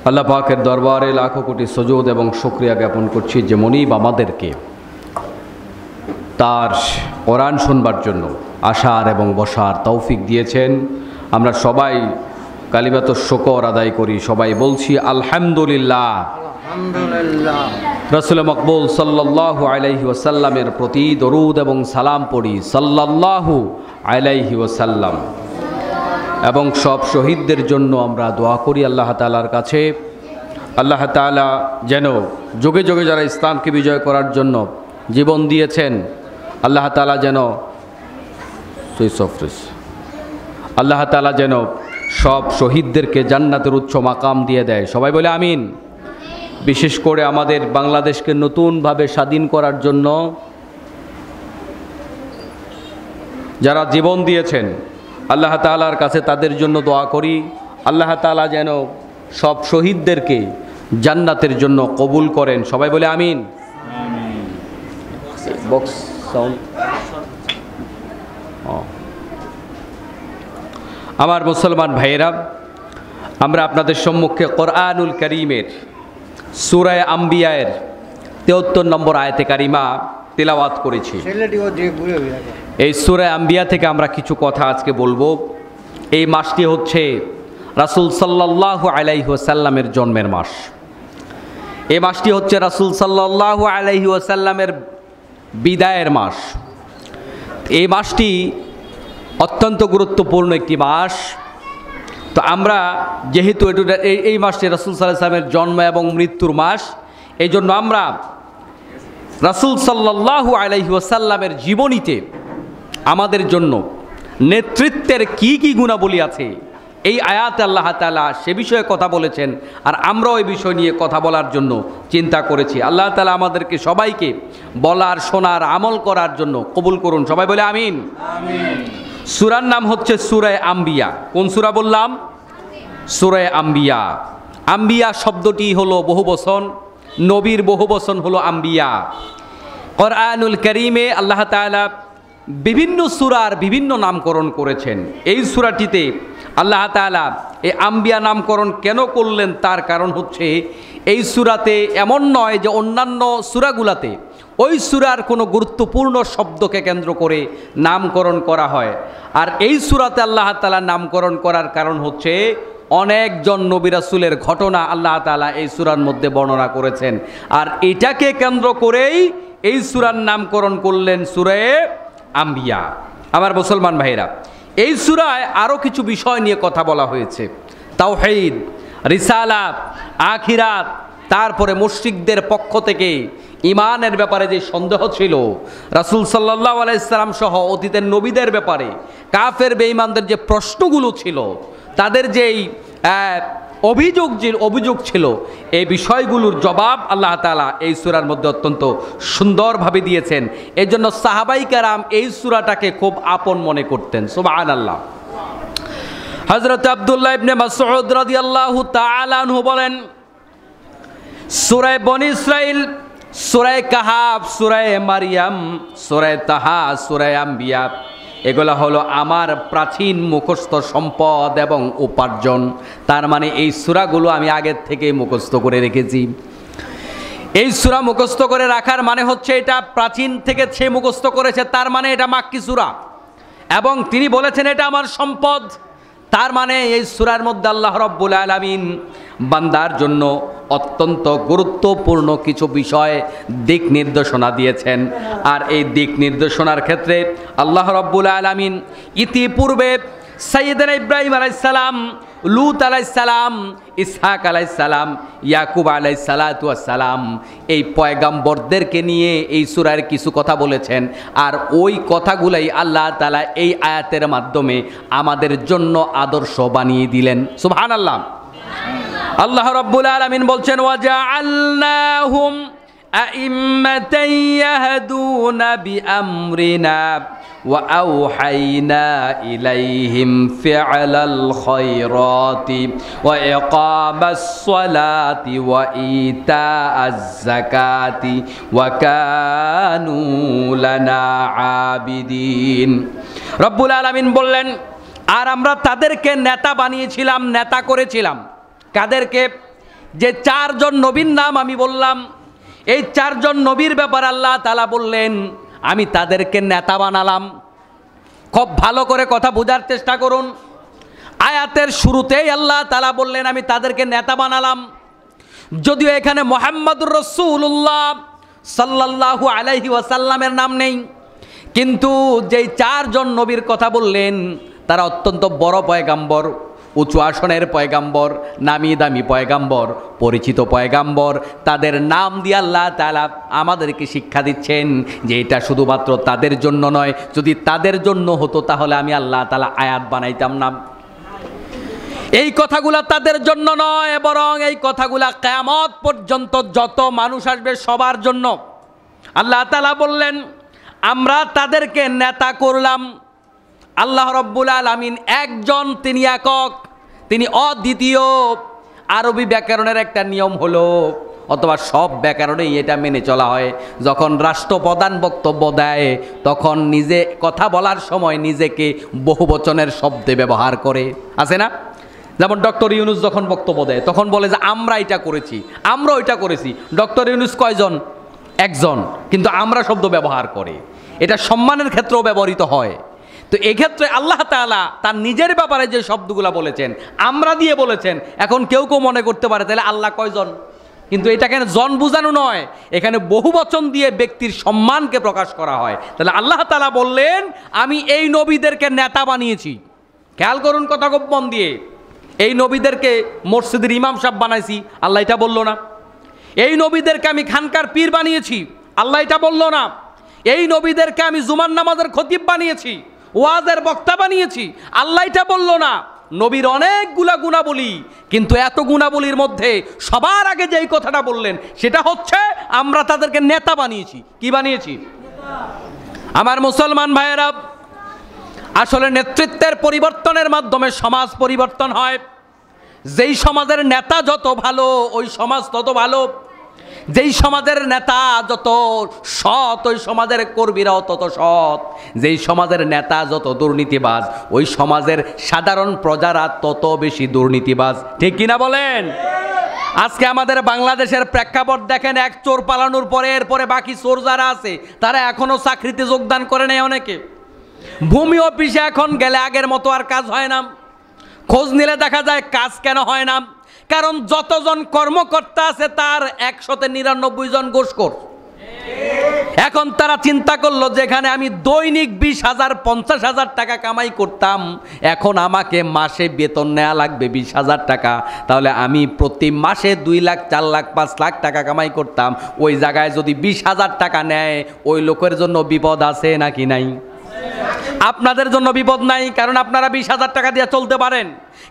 আল্লাহ পাকের দরবারে লাখো কোটি সুজুদ এবং শুকরিয়া জ্ঞাপন করছি যে মনিব আমাদেরকে তার কোরআন শুনবার জন্য আসার এবং বসার তৌফিক দিয়েছেন। আমরা সবাই কালিমাতুশ শুকর আদায় করি, সবাই বলছি আলহামদুলিল্লাহ। রাসূল মকবুল সাল্লাল্লাহু আলাইহি ওয়াসাল্লামের প্রতি দরুদ এবং সালাম পড়ি সাল্লাল্লাহু আলাইহি ওয়াসাল্লাম। এবং সব শহীদদের জন্য আমরা দোয়া করি আল্লাহ তাআলার কাছে, আল্লাহ তাআলা যেন যুগে যুগে যারা ইসলামকে বিজয় করার জন্য জীবন দিয়েছেন, আল্লাহ তাআলা যেন আল্লাহ তাআলা যেন সব শহীদদেরকে জান্নাতের উচ্চ মাকাম দিয়ে দেয়। সবাই বলে আমিন। বিশেষ করে আমাদের বাংলাদেশকে নতুনভাবে স্বাধীন করার জন্য যারা জীবন দিয়েছেন, আল্লাহ তাআলার কাছে তাদের জন্য দোয়া করি আল্লাহ তাআলা যেন সব শহীদদেরকে জান্নাতের জন্য কবুল করেন। সবাই বলে আমিন। Box sound. আমার মুসলমান ভাইয়েরা, আমরা আপনাদের সম্মুখে কোরআনুল কারীমের সূরা আম্বিয়ার ৭৩ নম্বর আয়াতে কারিমা তিলাওয়াত করেছি। এই সূরা আম্বিয়া থেকে আমরা কিছু কথা আজকে বলবো। এই মাসটি হচ্ছে রাসূল সাল্লাল্লাহু আলাইহি ওয়াসাল্লামের জন্মের মাস। এই মাসটি হচ্ছে রাসূল সাল্লাল্লাহু আলাইহি ওয়াসাল্লামের বিদায়ের মাস। এই মাসটি অত্যন্ত গুরুত্বপূর্ণ একটি মাস। তো আমরা যেহেতু এই মাসটি রাসূল সাল্লাল্লাহু আলাইহি ওয়াসাল্লামের জন্ম এবং মৃত্যুর মাস, এই জন্য আমরা রাসূল সাল্লাল্লাহু আলাইহি ওয়াসাল্লামের জীবনীতে আমাদের জন্য নেতৃত্বের কি কি গুণাবলী আছে, এই আয়াতে আল্লাহ তাআলা সে বিষয়ে কথা বলেছেন। আর আমরাও এই বিষয় নিয়ে কথা বলার জন্য চিন্তা করেছি। আল্লাহ তাআলা আমাদেরকে সবাইকে বলার, শোনার, আমল করার জন্য কবুল করুন। সবাই বলে আমিন। সূরার নাম হচ্ছে সূরা আম্বিয়া। কোন সূরা বললাম? সূরা আম্বিয়া। আম্বিয়া শব্দটি হলো বহুবচন, নবীর বহুবচন হলো আম্বিয়া। কোরআনুল কারীমে আল্লাহ তাআলা বিভিন্ন সূরার বিভিন্ন নামকরণ করেছেন। এই সূরাটিতে আল্লাহ তাআলা এই আম্বিয়া নামকরণ কেন করলেন, তার কারণ হচ্ছে এই সূরাতে এমন নয় যে অন্যান্য সূরাগুলাতে ওই সূরার কোনো গুরুত্বপূর্ণ শব্দকে কেন্দ্র করে নামকরণ করা হয়। আর এই সূরাতে আল্লাহ তাআলা নামকরণ করার কারণ হচ্ছে অনেকজন নবী রাসূলের ঘটনা আল্লাহ তাআলা এই সূরার মধ্যে বর্ণনা করেছেন। আর এটাকে কেন্দ্র করেই এই সূরার নামকরণ করলেন সূরা আম্বিয়া। আমার মুসলমান ভাইরা, এই সূরায় আরও কিছু বিষয় নিয়ে কথা বলা হয়েছে। তাওহীদ, রিসালাত, আখিরাত, তারপরে মুশরিকদের পক্ষ থেকে ঈমানের ব্যাপারে যে সন্দেহ ছিল, রাসূল সাল্লাল্লাহু আলাইহি সাল্লাম সহ অতীতের নবীদের ব্যাপারে কাফের বেঈমানদের যে প্রশ্নগুলো ছিল, তাদের যেই অভিযোগ ছিল, এই বিষয়গুলোর জবাব আল্লাহ তাআলা এই সূরার মধ্যে অত্যন্ত সুন্দরভাবে দিয়েছেন। এই জন্য সাহাবাই কেরাম এই সূরাটাকে খুব আপন মনে করতেন। সুবহানাল্লাহ। হযরত আব্দুল্লাহ ইবনে মাসউদ রাদিয়াল্লাহু তাআলা আনহু বলেন, সূরা বনী ইসরাঈল, সূরা কাহাফ, সূরা মারইয়াম, সূরা তাহা, সূরা আম্বিয়া, এগুলো হলো আমার প্রাচীন মুখস্থ সম্পদ এবং উপার্জন। তার মানে এই সূরাগুলো আমি আগের থেকে মুখস্থ করে রেখেছি। এই সূরা মুখস্থ করে রাখার মানে হচ্ছে এটা প্রাচীন থেকে সে মুখস্থ করেছে, তার মানে এটা মাক্কি সূরা, এবং তিনি বলেছেন এটা আমার সম্পদ। তার মানে এই সূরার মধ্যে আল্লাহ রাব্বুল আলামিন বান্দার জন্য অত্যন্ত গুরুত্বপূর্ণ কিছু বিষয় দিক নির্দেশনা দিয়েছেন। আর এই দিক নির্দেশনার ক্ষেত্রে আল্লাহ রাব্বুল আলামিন ইতিপূর্বে সাইয়েদনা ইব্রাহিম আলাইহিস সালাম, লূত আলাইহিস সালাম, ইসহাক আলাইহিস সালাম, ইয়াকুব আলাইহিস সালাতু ওয়াস সালাম, এই পয়গাম্বরদেরকে নিয়ে এই সূরার কিছু কথা বলেছেন। আর ওই কথাগুলাই আল্লাহ তাআলা এই আয়াতের মাধ্যমে আমাদের জন্য আদর্শ বানিয়ে দিলেন। সুবহানাল্লাহ। আল্লাহ রাব্বুল আলামিন বলছেন, ওয়াজআলনাহুম আইম্মাতান ইয়াহদুনা বিআমরিনা ওয়া আওহাইনা ইলাইহিম ফি'লাল খায়রাতি ওয়া ইকামাস সালাতি ওয়া ইতাআজ যাকাতি ওয়া কানু লানা আবিদিন। রব্বুল আলামিন বললেন, আর আমরা তাদেরকে নেতা বানিয়েছিলাম, নেতা করেছিলাম। কাদেরকে? যে চারজন নবীর নাম আমি বললাম, এই চারজন নবীর ব্যাপারে আল্লাহ তাআলা বললেন আমি তাদেরকে নেতা বানালাম। খুব ভালো করে কথা বোঝার চেষ্টা করুন। আয়াতের শুরুতেই আল্লাহ তাআলা বললেন আমি তাদেরকে নেতা বানালাম। যদিও এখানে মুহাম্মদুর রাসূলুল্লাহ সাল্লাল্লাহু আলাইহি ওয়াসাল্লামের নাম নেই, কিন্তু যেই চারজন নবীর কথা বললেন তারা অত্যন্ত বড় পয়গাম্বর, উঁচু আসনের পয়গাম্বর, নামি দামি পয়গাম্বর, পরিচিত পয়গাম্বর। তাদের নাম দিয়ে আল্লাহ তাআলা আমাদেরকে শিক্ষা দিচ্ছেন যে এটা শুধুমাত্র তাদের জন্য নয়, যদি তাদের জন্য হতো তাহলে আমি আল্লাহ তাআলা আয়াত বানাইতাম না। এই কথাগুলা তাদের জন্য নয়, বরং এই কথাগুলা কিয়ামত পর্যন্ত যত মানুষ আসবে সবার জন্য। আল্লাহ তাআলা বললেন আমরা তাদেরকে নেতা করলাম। আল্লাহ রাব্বুল আলামিন একজন, তিনি একক, তিনি অদ্বিতীয়। আরবি ব্যাকরণের একটা নিয়ম হলো, অথবা সব ব্যাকরণেই এটা মেনে চলা হয়, যখন রাষ্ট্রপ্রধান বক্তব্য দেয় তখন নিজে কথা বলার সময় নিজেকে বহুবচনের শব্দে ব্যবহার করে, আছে না? যেমন ডক্টর ইউনূস যখন বক্তব্য দেয় তখন বলে যে আমরা এটা করেছি, আমরা ওইটা করেছি। ডক্টর ইউনূস কয়জন? একজন, কিন্তু আমরা শব্দ ব্যবহার করে। এটা সম্মানের ক্ষেত্রেও ব্যবহৃত হয়। তো এক্ষেত্রে আল্লাহ তাআলা তার নিজের ব্যাপারে যে শব্দগুলো বলেছেন আমরা দিয়ে বলেছেন। এখন কেউ কেউ মনে করতে পারে তাহলে আল্লাহ কয়জন, কিন্তু এটা কেন জন বোঝানো নয়, এখানে বহু বচন দিয়ে ব্যক্তির সম্মানকে প্রকাশ করা হয়। তাহলে আল্লাহ তাআলা বললেন আমি এই নবীদেরকে নেতা বানিয়েছি। খেয়াল করুন কথা খুব মন দিয়ে। এই নবীদেরকে মসজিদের ইমাম সাহেব বানাইছি, আল্লাহ এটা বললো না। এই নবীদেরকে আমি খানকার পীর বানিয়েছি, আল্লাহ এটা বললো না। এই নবীদেরকে আমি জুমার নামাজের খতিব বানিয়েছি, ওয়াজের বক্তা বানিয়েছি, আল্লাহ এটা বললো না। নবীর অনেকগুলা গুণাবলী, কিন্তু এত গুণাবলীর মধ্যে সবার আগে যেই কথাটা বললেন সেটা হচ্ছে আমরা তাদেরকে নেতা বানিয়েছি। কি বানিয়েছি? আমার মুসলমান ভাইয়েরা, আসলে নেতৃত্বের পরিবর্তনের মাধ্যমে সমাজ পরিবর্তন হয়। যেই সমাজের নেতা যত ভালো ওই সমাজ তত ভালো। যেই সমাজের নেতা যত সৎ ওই সমাজের কর্মীরাও তত সৎ। যেই সমাজের নেতা যত দুর্নীতিবাজ ওই সমাজের সাধারণ প্রজারা তত বেশি দুর্নীতিবাজ। ঠিক কিনা বলেন? আজকে আমাদের বাংলাদেশের প্রেক্ষাপট দেখেন, এক চোর পালানোর পরে এরপরে বাকি চোর যারা আছে তারা এখনো চাকরিতে যোগদান করে নেই। অনেকে ভূমি অফিসে এখন গেলে আগের মতো আর কাজ হয় না। খোঁজ নিলে দেখা যায় কাজ কেন হয় না, কারণ যতজন কর্মকর্তা আছে তার 199 জন ঘুষখোর। এখন তারা চিন্তা করলো যেখানে আমি দৈনিক 20,000 50,000 টাকা কামাই করতাম, এখন আমাকে মাসে বেতন নেওয়া লাগবে 20,000 টাকা। তাহলে আমি প্রতি মাসে 2 লাখ 4 লাখ 5 লাখ টাকা কামাই করতাম। ওই জায়গায় যদি 20,000 টাকা নেয় ওই লোকের জন্য বিপদ আছে নাকি নাই? আপনাদের জন্য বিপদ নাই, কারণ আপনারা 20,000 টাকা দিয়ে চলতে পারেন।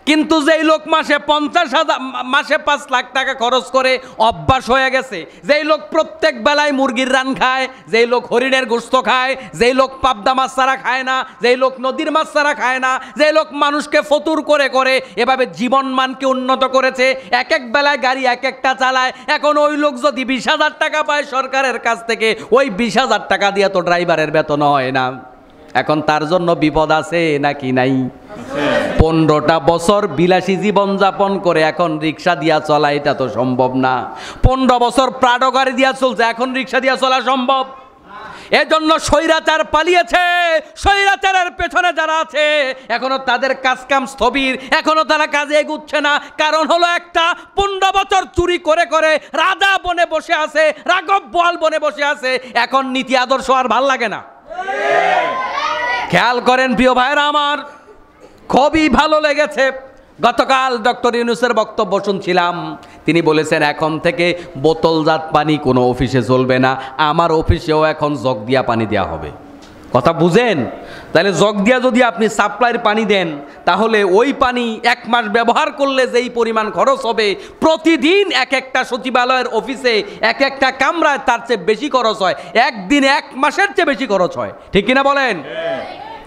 কিন্তু যেই লোক মাসে 50,000 মাসে 5 লাখ টাকা খরচ করে অভ্যাস হয়ে গেছে, যেই লোক প্রত্যেক বেলায় মুরগির রান খায়, যেই লোক হরিণের গোশত খায়, যেই লোক পাবদা মাছ ছাড়া খায় না, যেই লোক নদীর মাছ ছাড়া খায় না, যেই লোক মানুষকে ফতুর করে করে এভাবে জীবন মানকে উন্নত করেছে, এক এক বেলায় গাড়ি এক একটা চালায়, এখন ওই লোক যদি 20,000 টাকা পায় সরকারের কাছ থেকে, ওই 20,000 টাকা দিয়ে তো ড্রাইভারের বেতন হয় না। এখন তার জন্য বিপদ আছে নাকি নাই? 15টা বছর বিলাসী জীবনযাপন করে এখন রিক্সা দিয়া চলা এটা তো সম্ভব না। 15 বছর প্রাডো গাড়ি দিয়া চলছে, এখন রিক্সা দিয়া চলা সম্ভব? এজন্য স্বৈরাচার পালিয়েছে। স্বৈরাচারের পেছনে যারা আছে এখনো তাদের কাজকাম স্থবির, এখনো তারা কাজে এগুচ্ছে না। কারণ হলো একটা, 15 বছর চুরি করে করে রাজা বনে বসে আছে, রাঘব বোয়াল বনে বসে আছে। এখন নীতি আদর্শ আর ভাল লাগে না। খেয়াল করেন প্রিয় ভাইরা আমার, খুবই ভালো লেগেছে। গতকাল ডক্টর ইউনূসের বক্তব্য শুনছিলাম, তিনি বলেছেন এখন থেকে বোতলজাত পানি কোনো অফিসে চলবে না, আমার অফিসেও এখন জগ দিয়া পানি দেওয়া হবে। কথা বুঝেন? তাহলে জগ দিয়া যদি আপনি সাপ্লাইয়ের পানি দেন তাহলে ওই পানি 1 মাস ব্যবহার করলে যেই পরিমাণ খরচ হবে, প্রতিদিন এক একটা সচিবালয়ের অফিসে এক একটা কামরায় তার চেয়ে বেশি খরচ হয়। একদিন 1 মাসের চেয়ে বেশি খরচ হয়। ঠিক কিনা বলেন?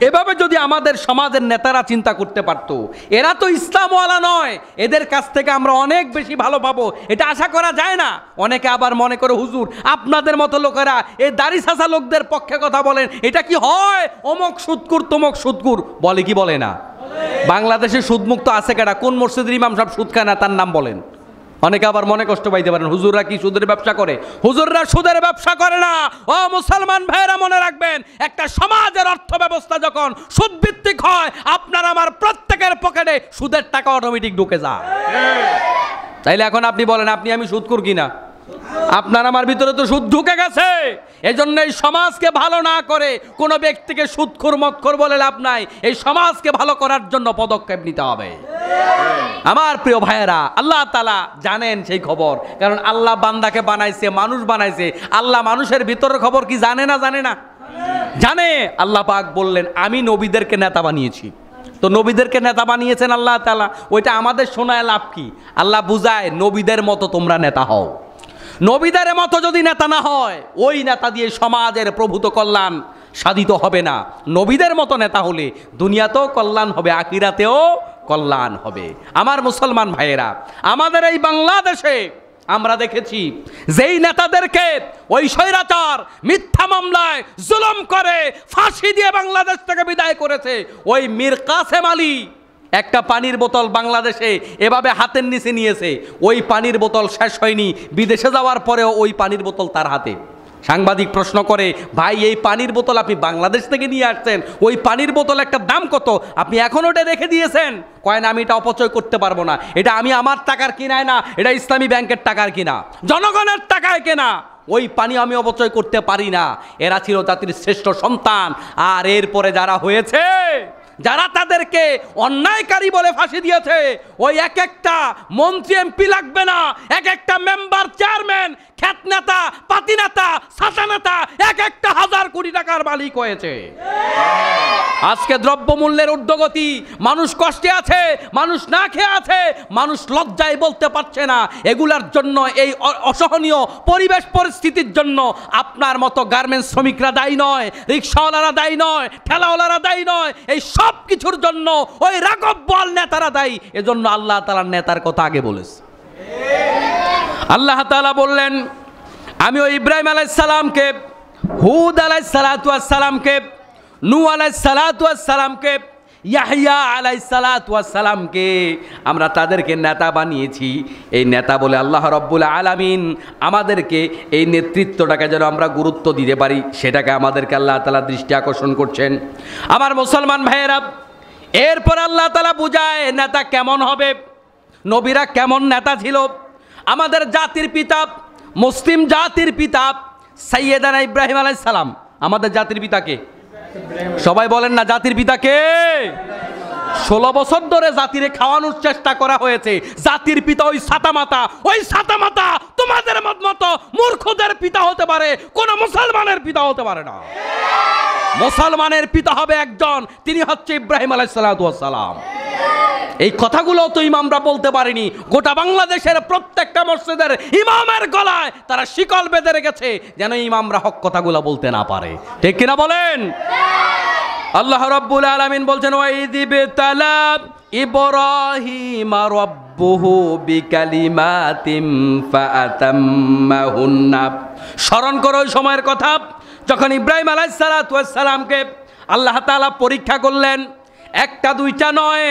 এভাবে যদি আমাদের সমাজের নেতারা চিন্তা করতে পারত, এরা তো ইসলামওয়ালা নয়, এদের কাছ থেকে আমরা অনেক বেশি ভালো পাবো, এটা আশা করা যায় না। অনেকে আবার মনে করে হুজুর আপনাদের মতো লোকেরা এই দাড়ি ছাঁচা লোকদের পক্ষে কথা বলেন, এটা কি হয়? অমুক সুদকুর তমুক সুদকুর বলে কি বলে না? বাংলাদেশে সুদমুক্ত আছে কেডা? কোন মসজিদের ইমাম সাহেব সুদ খায় না তার নাম বলেন? অনেকে আবার মনে কষ্ট পাইতে পারেন, হুজুররা কি সুদের ব্যবসা করে? হুজুররা সুদের ব্যবসা করে না। ও মুসলমান ভাইয়েরা, মনে রাখবেন, একটা সমাজের অর্থ ব্যবস্থা যখন সুদভিত্তিক হয়, আপনার আমার প্রত্যেকের পকেটে সুদের টাকা অটোমেটিক ঢুকে যায়। তাইলে এখন আপনি বলেন, আমি সুদখোর কিনা? আপনার আমার ভিতরে তো সুদ ঢুকে গেছে। এজন্য এই সমাজকে ভালো না করে কোনো ব্যক্তিকে সুদখোর মদখোর বলে লাভ নাই। এই সমাজকে ভালো করার জন্য পদক্ষেপ নিতে হবে। আমার প্রিয় ভাইয়েরা, আল্লাহ তাআলা জানেন সেই খবর, কারণ আল্লাহ বান্দাকে বানাইছে, মানুষ বানাইছে। আল্লাহ মানুষের ভিতরের খবর কি জানে না? জানে না? জানে। আল্লাহ পাক বললেন, আমি নবীদেরকে নেতা বানিয়েছি। তো নবীদেরকে নেতা বানিয়েছেন আল্লাহ তাআলা, ওইটা আমাদের শোনায় লাভ কি? আল্লাহ বুঝায়, নবীদের মতো তোমরা নেতা হও। নবীদের মতো যদি নেতা না হয়, ওই নেতা দিয়ে সমাজের প্রভূত কল্যাণ সাধিত হবে না। নবীদের মতো নেতা হলে দুনিয়াতেও কল্যাণ হবে, আখিরাতেও কল্যাণ হবে। আমার মুসলমান ভাইয়েরা, আমাদের এই বাংলাদেশে আমরা দেখেছি যেই নেতাদেরকে ওই স্বৈরাচার মিথ্যা মামলায় জুলুম করে ফাঁসি দিয়ে বাংলাদেশ থেকে বিদায় করেছে, ওই মীর কাসেম আলী একটা পানির বোতল বাংলাদেশে এভাবে হাতের নিচে নিয়েছে। ওই পানির বোতল শেষ হয়নি, বিদেশে যাওয়ার পরেও ওই পানির বোতল তার হাতে। সাংবাদিক প্রশ্ন করে, ভাই এই পানির বোতল আপনি বাংলাদেশ থেকে নিয়ে আসছেন, ওই পানির বোতল একটা দাম কত, আপনি এখন ওটা রেখে দিয়েছেন? কয় না, আমি এটা অপচয় করতে পারবো না, এটা আমি আমার টাকার কিনায় না, এটা ইসলামী ব্যাংকের টাকার কিনা, জনগণের টাকায় কেনা, ওই পানি আমি অপচয় করতে পারি না। এরা ছিল জাতির শ্রেষ্ঠ সন্তান। আর এরপরে যারা হয়েছে, যারা তাদেরকে অন্যায়কারী বলে ফাঁসি দিয়েছে, ওই এক একটা মন্ত্রী এমপি লাগবে না, এক একটা মেম্বার চেয়ারম্যান খ্যাত নেতা পাতি নেতা সাসা নেতা এক একটা হাজার কোটি টাকার মালিক হয়েছে। আজকে দ্রব্যমূল্যের ঊর্ধ্বগতি, মানুষ কষ্টে আছে, মানুষ না খেয়ে আছে, মানুষ লজ্জায় বলতে পারছে না। এগুলার জন্য, এই অসহনীয় পরিবেশ পরিস্থিতির জন্য আপনার মতো গার্মেন্টস শ্রমিকরা দায়ী নয়, রিক্সাওয়ালারা দায়ী নয়, ঠেলাওয়ালারা দায়ী নয়, এই সব কিছুর জন্য ওই রাঘব বোয়াল নেতারা দায়ী। এজন্য আল্লাহ তাআলার নেতার কথা আগে বলেছে। আল্লাহ তাআলা বললেন, আমি ওই ইব্রাহিম আলাইহিস সালামকে, হুদ আলাইহিস সালাতু ওয়াস সালামকে, নূহ আলাইহিস সালাতু ওয়াস সালামকে, ইয়াহইয়া আলাইহিস সালাতু ওয়াস সালামকে আমরা তাদেরকে নেতা বানিয়েছি। এই নেতা বলে আল্লাহ রাব্বুল আলামিন আমাদেরকে এই নেতৃত্বটাকে যেন আমরা গুরুত্ব দিতে পারি, সেটাকে আমাদেরকে আল্লাহ তাআলা দৃষ্টি আকর্ষণ করছেন। আমার মুসলমান ভাইয়েরা, এরপর আল্লাহ তাআলা বুঝায় নেতা কেমন হবে, নবীরা কেমন নেতা ছিল। আমাদের জাতির পিতা, মুসলিম জাতির পিতা সাইয়েদানা ইব্রাহিম আলাইহিস সালাম, আমাদের জাতির পিতাকে সবাই বলেন না, জাতির পিতাকে 16 বছর ধরে জাতিরে খাওয়ানোর চেষ্টা করা হয়েছে। জাতির পিতা ওই সাতামাতা, ওই সাতামাতা তোমাদের মতো মূর্খদের পিতা হতে পারে, কোন মুসলমানের পিতা হতে পারে না। মুসলমানের পিতা হবে একজন, তিনি হচ্ছে ইব্রাহিম আলাইহিস সালাতু ওয়াস সালাম। এই কথাগুলো তো ইমামরা বলতে পারেনি। গোটা বাংলাদেশের প্রত্যেকটা মসজিদের ইমামের গলায় তারা শিকল বেঁধে রেখেছে, যেন ইমামরা হক কথাগুলো বলতে না পারে। ঠিক কিনা বলেন? আল্লাহ রাব্বুল আলামিন বলছেন, ওয়াইযিবতালা ইব্রাহিম রাব্বুহু বিকালিমাতিম ফাআতাম্মাহুন্না। স্মরণ করো ওই সময়ের কথা যখন ইব্রাহিম আলাইহিস সালাতু ওয়াস সালামকে আল্লাহ তাআলা পরীক্ষা করলেন। একটা দুইটা নয়,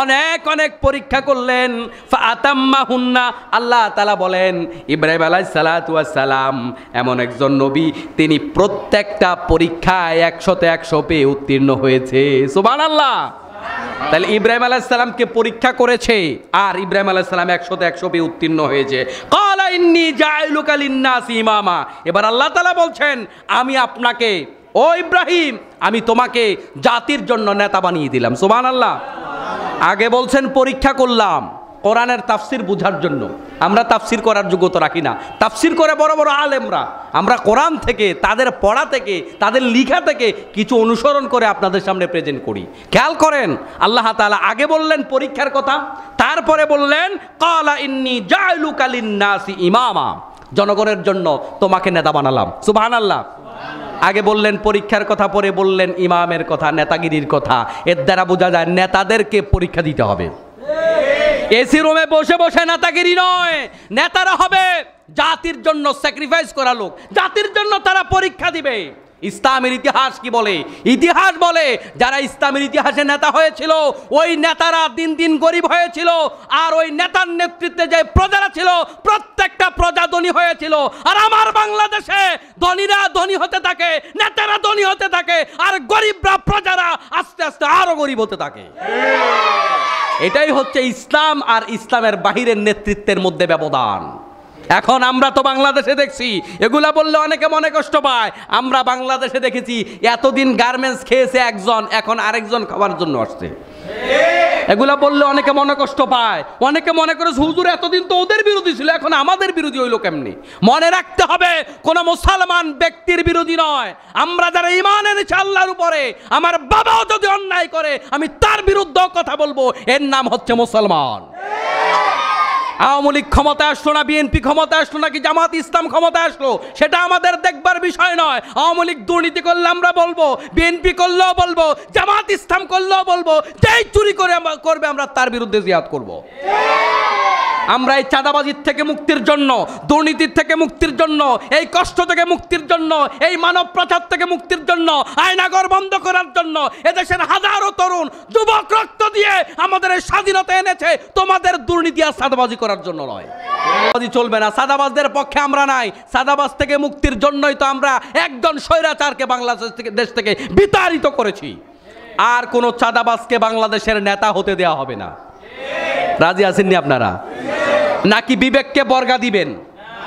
অনেক অনেক পরীক্ষা করলেন। ফাআতাম্মাহুন্না, আল্লাহ তাআলা বলেন ইব্রাহিম আলাইহিস সালাতু ওয়াস সালাম এমন একজন নবী, তিনি প্রত্যেকটা পরীক্ষায় 100তে 100 পেয়ে উত্তীর্ণ হয়েছে। সুবহানাল্লাহ। তাহলে ইব্রাহিম আলাইহিস সালামকে পরীক্ষা করেছে, আর ইব্রাহিম আলাইহিস সালাম 100তে 100 পেয়ে উত্তীর্ণ হয়েছে। ক্বালা ইন্নী জাইলুকা লিন-নাসি ইমামা। এবার আল্লাহ তাআলা বলছেন, আমি আপনাকে, ও ইব্রাহিম, আমি তোমাকে জাতির জন্য নেতা বানিয়ে দিলাম। সুবহানাল্লাহ। আগে বলছেন পরীক্ষা করলাম কোরআনের তাফসির বোঝার জন্য। আমরা তাফসির করার যোগ্যতা রাখি না, তাফসির করে বড় বড় আলেমরা। আমরা কোরআন থেকে, তাদের পড়া থেকে, তাদের লিখা থেকে কিছু অনুসরণ করে আপনাদের সামনে প্রেজেন্ট করি। খেয়াল করেন, আল্লাহ তাআলা আগে বললেন পরীক্ষার কথা, তারপরে বললেন ক্বালা ইন্নী জাইলুকা লিন-নাসি ইমামা, জনগণের জন্য তোমাকে নেতা বানালাম। সুবহানাল্লাহ। আগে বললেন পরীক্ষার কথা, পরে বললেন ইমামের কথা, নেতাগিরির কথা। এর দ্বারা বোঝা যায় নেতাদেরকে পরীক্ষা দিতে হবে। এসি রুমে বসে বসে নেতাগিরি নয়, নেতারা হবে জাতির জন্য স্যাক্রিফাইস করা লোক, জাতির জন্য তারা পরীক্ষা দিবে। ইসলামের ইতিহাস কি বলে? ইতিহাস বলে যারা ইসলামের ইতিহাসে নেতা হয়েছিল ওই নেতারা দিন দিন গরিব হয়েছিল, আর ওই নেতার নেতৃত্বে যে প্রজারা ছিল প্রত্যেকটা প্রজা ধনী হয়েছিল। আর আমার বাংলাদেশে ধনীরা ধনী হতে থাকে, নেতারা ধনী হতে থাকে, আর গরিবরা প্রজারা আস্তে আস্তে আরো গরিব হতে থাকে। এটাই হচ্ছে ইসলাম আর ইসলামের বাহিরের নেতৃত্বের মধ্যে ব্যবধান। এখন আমরা তো বাংলাদেশে দেখছি, এগুলা বললে অনেকে মনে কষ্ট পায়। আমরা বাংলাদেশে দেখেছি এতদিন গার্মেন্টস খেয়েছে একজন, এখন আরেকজন খাওয়ার জন্য আসছে। এগুলা বললে অনেকে মনে কষ্ট পায়, অনেকে মনে করে হুজুর এতদিন তো ওদের বিরোধী ছিল, এখন আমাদের বিরোধী হইল কেমনি? মনে রাখতে হবে কোন মুসলমান ব্যক্তির বিরোধী নয়। আমরা যারা ঈমান এনেছি আল্লাহর উপরে, আমার বাবাও যদি অন্যায় করে আমি তার বিরুদ্ধেও কথা বলবো, এর নাম হচ্ছে মুসলমান। আওয়ামী লীগ ক্ষমতায় আসলো না, বিএনপি ক্ষমতায় আসলো নাকি জামাত ইসলাম ক্ষমতায় আসলো, সেটা আমাদের দেখবার বিষয় নয়। আওয়ামী লীগ দুর্নীতি করলে আমরা বলবো, বিএনপি করলেও বলবো, জামাত ইসলাম করলেও বলবো, যেই চুরি করবে আমরা তার বিরুদ্ধে জিহাদ করব। আমরা এই চাঁদাবাজির থেকে মুক্তির জন্য, দুর্নীতির থেকে মুক্তির জন্য, এই কষ্ট থেকে মুক্তির জন্য, এই মানব পাচার থেকে মুক্তির জন্য, আয়নাঘর বন্ধ করার জন্য এদেশের হাজারো তরুণ যুবক রক্ত দিয়ে আমাদের এই স্বাধীনতা এনেছে, তোমাদের দুর্নীতি আর চাঁদাবাজি করার জন্য নয়। চলবে না, চাঁদাবাজদের পক্ষে আমরা নাই। চাঁদাবাজ থেকে মুক্তির জন্যই তো আমরা একজন স্বৈরাচারকে বাংলাদেশ থেকে দেশ থেকে বিতাড়িত করেছি। আর কোনো চাঁদাবাজকে বাংলাদেশের নেতা হতে দেওয়া হবে না। রাজি আছেননি আপনারা? নাকি বিবেককে বর্গা দিবেন?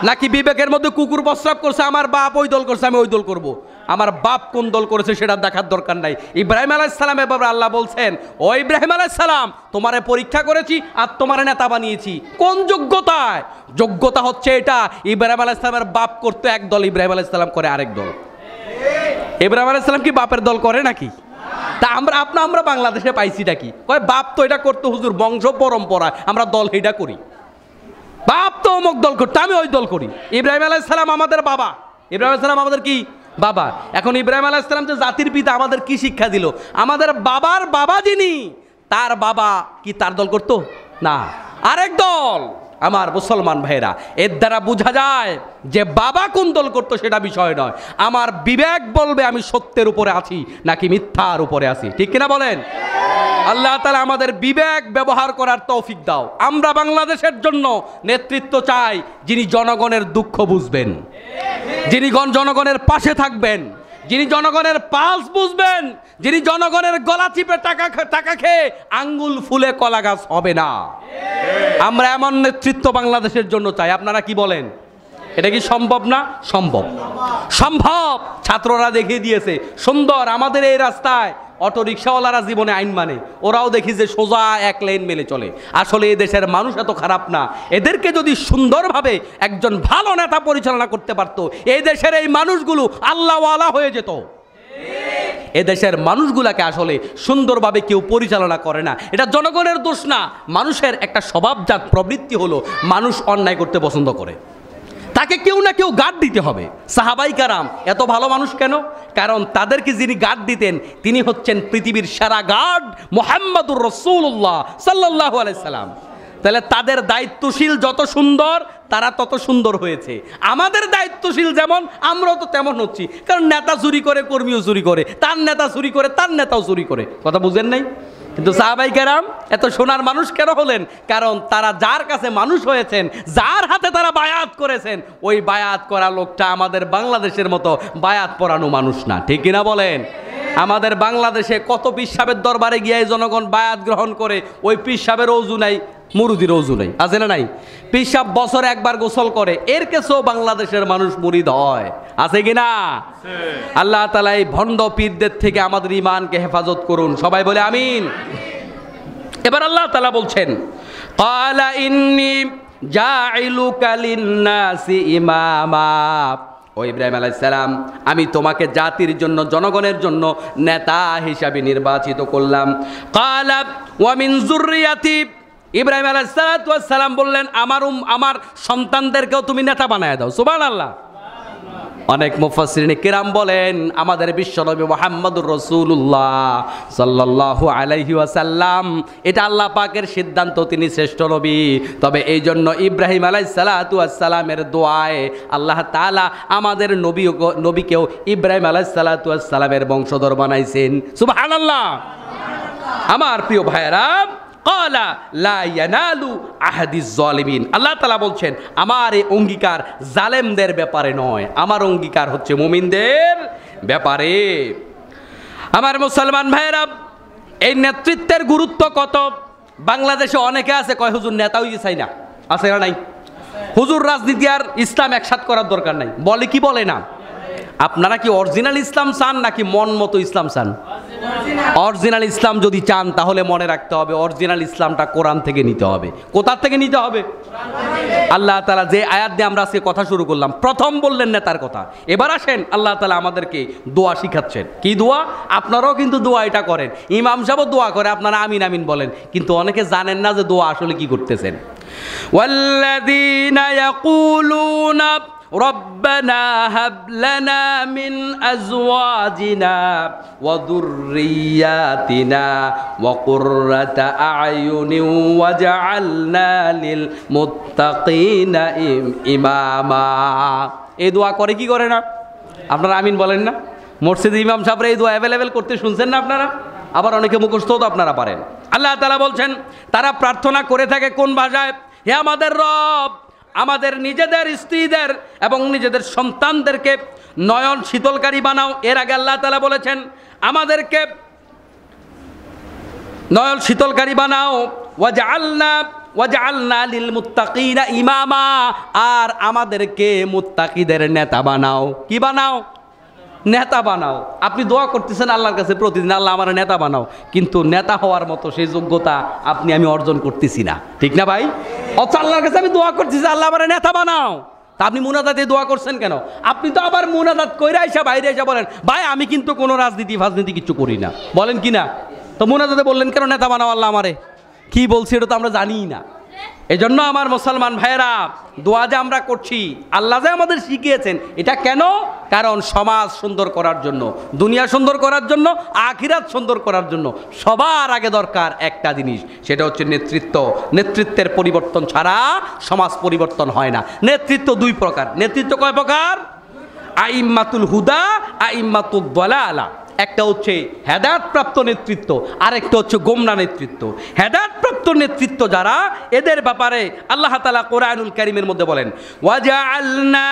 নাকি বিবেকের মধ্যে কুকুর প্রস্রাব করছে, আমার বাপ ওই দল করছে আমি ওই দল করব? আমার বাপ কোন দল করেছে সেটা দেখার দরকার নাই। ইব্রাহিম আলাইহিস সালামের ব্যাপারে আল্লাহ বলছেন, ও ইব্রাহিম আলাইহিস সালাম, তোমারে পরীক্ষা করেছি আর তোমারে নেতা বানিয়েছি। কোন যোগ্যতায়? যোগ্যতা হচ্ছে এটা, ইব্রাহিম আলাইহিস সালামের বাপ করতে এক দল, ইব্রাহিম আলাইহিস সালাম করে আরেক দল। ইব্রাহিম আলাইহিস সালাম কি বাপের দল করে নাকি? তা আমরা বাংলাদেশে পাইছিটা কি? কয় বাপ তো এটা করতো হুজুর, বংশ পরম্পরা, আমরা দল এটা করি। বাপ তো অমুক দল করতো, আমি ওই দল করি। ইব্রাহিম আলাইহিস সালাম আমাদের বাবা, ইব্রাহিম আলাইহিস সালাম আমাদের কি বাবা। এখন ইব্রাহিম আলাইহিস সালাম যে জাতির পিতা, আমাদের কি শিক্ষা দিল? আমাদের বাবার বাবা যিনি, তার বাবা কি তার দল করতো না, আরেক দল। আমার মুসলমান ভাইরা, এর দ্বারা বোঝা যায় যে বাবা কোন দল করতো সেটা বিষয় নয়, আমার বিবেক বলবে আমি সত্যের উপরে আছি নাকি মিথ্যার উপরে আছি। ঠিক কিনা বলেন? আল্লাহ তাআলা আমাদের বিবেক ব্যবহার করার তৌফিক দাও। আমরা বাংলাদেশের জন্য নেতৃত্ব চাই যিনি জনগণের দুঃখ বুঝবেন, যিনি জনগণের পাশে থাকবেন, যিনি জনগণের পালস বুঝবেন, যিনি জনগণের গলা চিপে টাকা খেয়ে আঙ্গুল ফুলে কলা গাছ হবে না। আমরা এমন নেতৃত্ব বাংলাদেশের জন্য চাই। আপনারা কি বলেন? এটা কি সম্ভব না? সম্ভব, সম্ভব। ছাত্ররা দেখিয়ে দিয়েছে সুন্দর। আমাদের এই রাস্তায় অটো রিক্সাওয়ালারা জীবনে আইন মানে, ওরাও দেখি যে সোজা এক লাইন মেলে চলে। আসলে এই দেশের মানুষ এত খারাপ না। এদেরকে যদি সুন্দরভাবে একজন ভালো নেতা পরিচালনা করতে পারত, এই দেশের এই মানুষগুলো আল্লাহওয়ালা হয়ে যেত। এদেশের মানুষগুলাকে আসলে সুন্দরভাবে কেউ পরিচালনা করে না। এটা জনগণের দোষ না, মানুষের একটা স্বভাবজাত প্রবৃত্তি হলো মানুষ অন্যায় করতে পছন্দ করে, তাকে কেউ না কেউ গার্ড দিতে হবে। সাহাবাই কারাম এত ভালো মানুষ কেন? কারণ তাদেরকে যিনি গার্ড দিতেন তিনি হচ্ছেন পৃথিবীর সেরা গার্ড, মুহাম্মাদুর রাসূলুল্লাহ সাল্লাল্লাহু আলাইহি সাল্লাম। তাহলে তাদের দায়িত্বশীল যত সুন্দর, তারা তত সুন্দর হয়েছে। আমাদের দায়িত্বশীল যেমন, আমরাও তো তেমন হচ্ছি। কারণ নেতা চুরি করে, কর্মীও চুরি করে, তার নেতা চুরি করে, তার নেতাও চুরি করে। কথা বুঝেন নাই? কিন্তু সাহাবাই কেরাম এত সোনার মানুষ কেন হলেন? কারণ তারা যার কাছে মানুষ হয়েছেন, যার হাতে তারা বায়াত করেছেন, ওই বায়াত করা লোকটা আমাদের বাংলাদেশের মতো বায়াত পরানো মানুষ না। ঠিক কিনা বলেন? আমাদের বাংলাদেশে কত পীর সাহেবের দরবারে গিয়ে জনগণ বায়াত গ্রহণ করে, ওই পীর সাহেবের ওযু নাই, মুরিদের ওযু নাই, আছে না নাই? পীর সাহেব বছরে একবার গোসল করে, এর কাছেও বাংলাদেশের মানুষ মুরিদ হয়, আছে কিনা? আল্লাহ তাআলা এই ভণ্ড পীরদের থেকে আমাদের ঈমানকে হেফাজত করুন, সবাই বলে আমিন। এবার আল্লাহ তাআলা বলছেন, ক্বালা ইন্নী জাইলুকা লিন-নাসি ইমামা। ও ইব্রাহিম আলাইহিস সালাম, আমি তোমাকে জাতির জন্য, জনগণের জন্য নেতা হিসাবে নির্বাচিত করলাম। ক্বালা ওয়া মিন যুররিয়াতি। ইব্রাহিম আলাইহিস সালাম বললেন, আমার সন্তানদেরকেও তুমি নেতা বানায় দাও। সুবহানাল্লাহ। অনেক মুফাসসিরিনে কিরাম বলেন আমাদের বিশ্বনবী মুহাম্মদুর রাসূলুল্লাহ সাল্লাল্লাহু আলাইহি ওয়াসাল্লাম, এটা আল্লাহ পাকের সিদ্ধান্ত, তিনি শ্রেষ্ঠ নবী। তবে এই জন্য ইব্রাহিম আলাইহিস সালাতু ওয়াস সালামের দোয়ায় আল্লাহ তাআলা আমাদের নবীকেও ইব্রাহিম আলাইহিস সালাতু ওয়াস সালামের বংশধর বানাইছেন। সুবহানাল্লাহ। আমার প্রিয় ভাইয়েরা, ক্বালা লা ইয়ানালু আহাদিজ জালিমিন, আল্লাহ তাআলা বলছেন আমার এই অঙ্গীকার জালেমদের ব্যাপারে নয়, আমার অঙ্গীকার হচ্ছে মুমিনদের ব্যাপারে। আমার মুসলমান ভাইয়েরা, এই নেতৃত্বের গুরুত্ব কত। বাংলাদেশে অনেকে আছে কয় হুজুর নেতা হইতে চাই না, আছে না নাই? হুজুর রাজনীতি আর ইসলাম একসাথ করার দরকার নাই, বলে কি বলে না? আপনারা কি অরিজিনাল ইসলাম চান নাকি মন মতো ইসলাম চান? অরিজিনাল ইসলাম যদি চান তাহলে মনে রাখতে হবে অরিজিনাল ইসলামটা কোরআন থেকে নিতে হবে। কোথা থেকে নিতে হবে? আল্লাহ তাআলা যে আয়াত দিয়ে আমরা আজকে কথা শুরু করলাম, প্রথম বললেন নেতার কথা। এবার আসেন আল্লাহ তাআলা আমাদেরকে দোয়া শিখাচ্ছেন। কি দোয়া? আপনারাও কিন্তু দোয়া এটা করেন, ইমাম সাহেবও দোয়া করে, আপনারা আমিন আমিন বলেন, কিন্তু অনেকে জানেন না যে দোয়া আসলে কি করতেছেন। ওয়াল্লাযীনা ইয়াকুলুনা রব্বানা হাব লানা মিন আজওয়াজিনা ওয়া যুররিয়াতিনা ওয়া কুররাতা আ'য়ুনিন ওয়াজআলনা লিল মুত্তাকিনা ইমামা। এই দোয়া করে কি করে না? আপনারা আমিন বলেন না? মসজিদে ইমাম সাহেবরা এই দোয়া অ্যাভেলেবেল করতে শুনছেন না আপনারা? আবার অনেকে মুখস্থও তো আপনারা পারেন। আল্লাহ তাআলা বলছেন তারা প্রার্থনা করে থাকে কোন ভাষায়? হে আমাদের রব, আমাদের নিজেদের স্ত্রীদের এবং নিজেদের সন্তানদেরকে নয়ন শীতলকারী বানাও। এর আগে আল্লাহ তাআলা বলেছেন আমাদেরকে নয়ন শীতলকারী বানাও। ওয়াজআলনা লিল মুত্তাকিনা ইমামা, আর আমাদেরকে মুত্তাকিদের নেতা বানাও। কি বানাও? নেতা বানাও। আপনি দোয়া করতেছেন আল্লাহর কাছে প্রতিদিন, আল্লাহ আমার নেতা বানাও, কিন্তু নেতা হওয়ার মতো সেই যোগ্যতা আমি অর্জন করতেছি না, ঠিক না ভাই? অথচ আল্লাহর কাছে আমি দোয়া করতেছি আল্লাহ আমার নেতা বানাও, তা আপনি মুনাজাতে দোয়া করছেন কেন? আপনি তো আবার মুনাজাত কইরা আইসা বাইরে এসে বলেন ভাই আমি কিন্তু কোনো রাজনীতি ফাজনীতি কিছু করি না, বলেন কি না? তো মুনাজাতে বললেন কেন নেতা বানাও আল্লাহ আমারে? কি বলছি এটা তো আমরা জানিই না। এজন্য আমার মুসলমান ভাইয়েরা, দোয়া যে আমরা করছি আল্লাহ যে আমাদের শিখিয়েছেন, এটা কেন? কারণ সমাজ সুন্দর করার জন্য, দুনিয়া সুন্দর করার জন্য, আখিরাত সুন্দর করার জন্য সবার আগে দরকার একটা জিনিস, সেটা হচ্ছে নেতৃত্ব। নেতৃত্বের পরিবর্তন ছাড়া সমাজ পরিবর্তন হয় না। নেতৃত্ব দুই প্রকার। নেতৃত্ব কয় প্রকার? আইম্মাতুল হুদা, আইম্মাতুদ দালালা। একটা হচ্ছে হেদায়েতপ্রাপ্ত নেতৃত্ব, আরেকটা হচ্ছে গোমরা নেতৃত্ব। হেদায়েতপ্রাপ্ত নেতৃত্ব যারা, এদের ব্যাপারে আল্লাহ তাআলা কোরআনুল কারীমের মধ্যে বলেন ওয়াজআলনা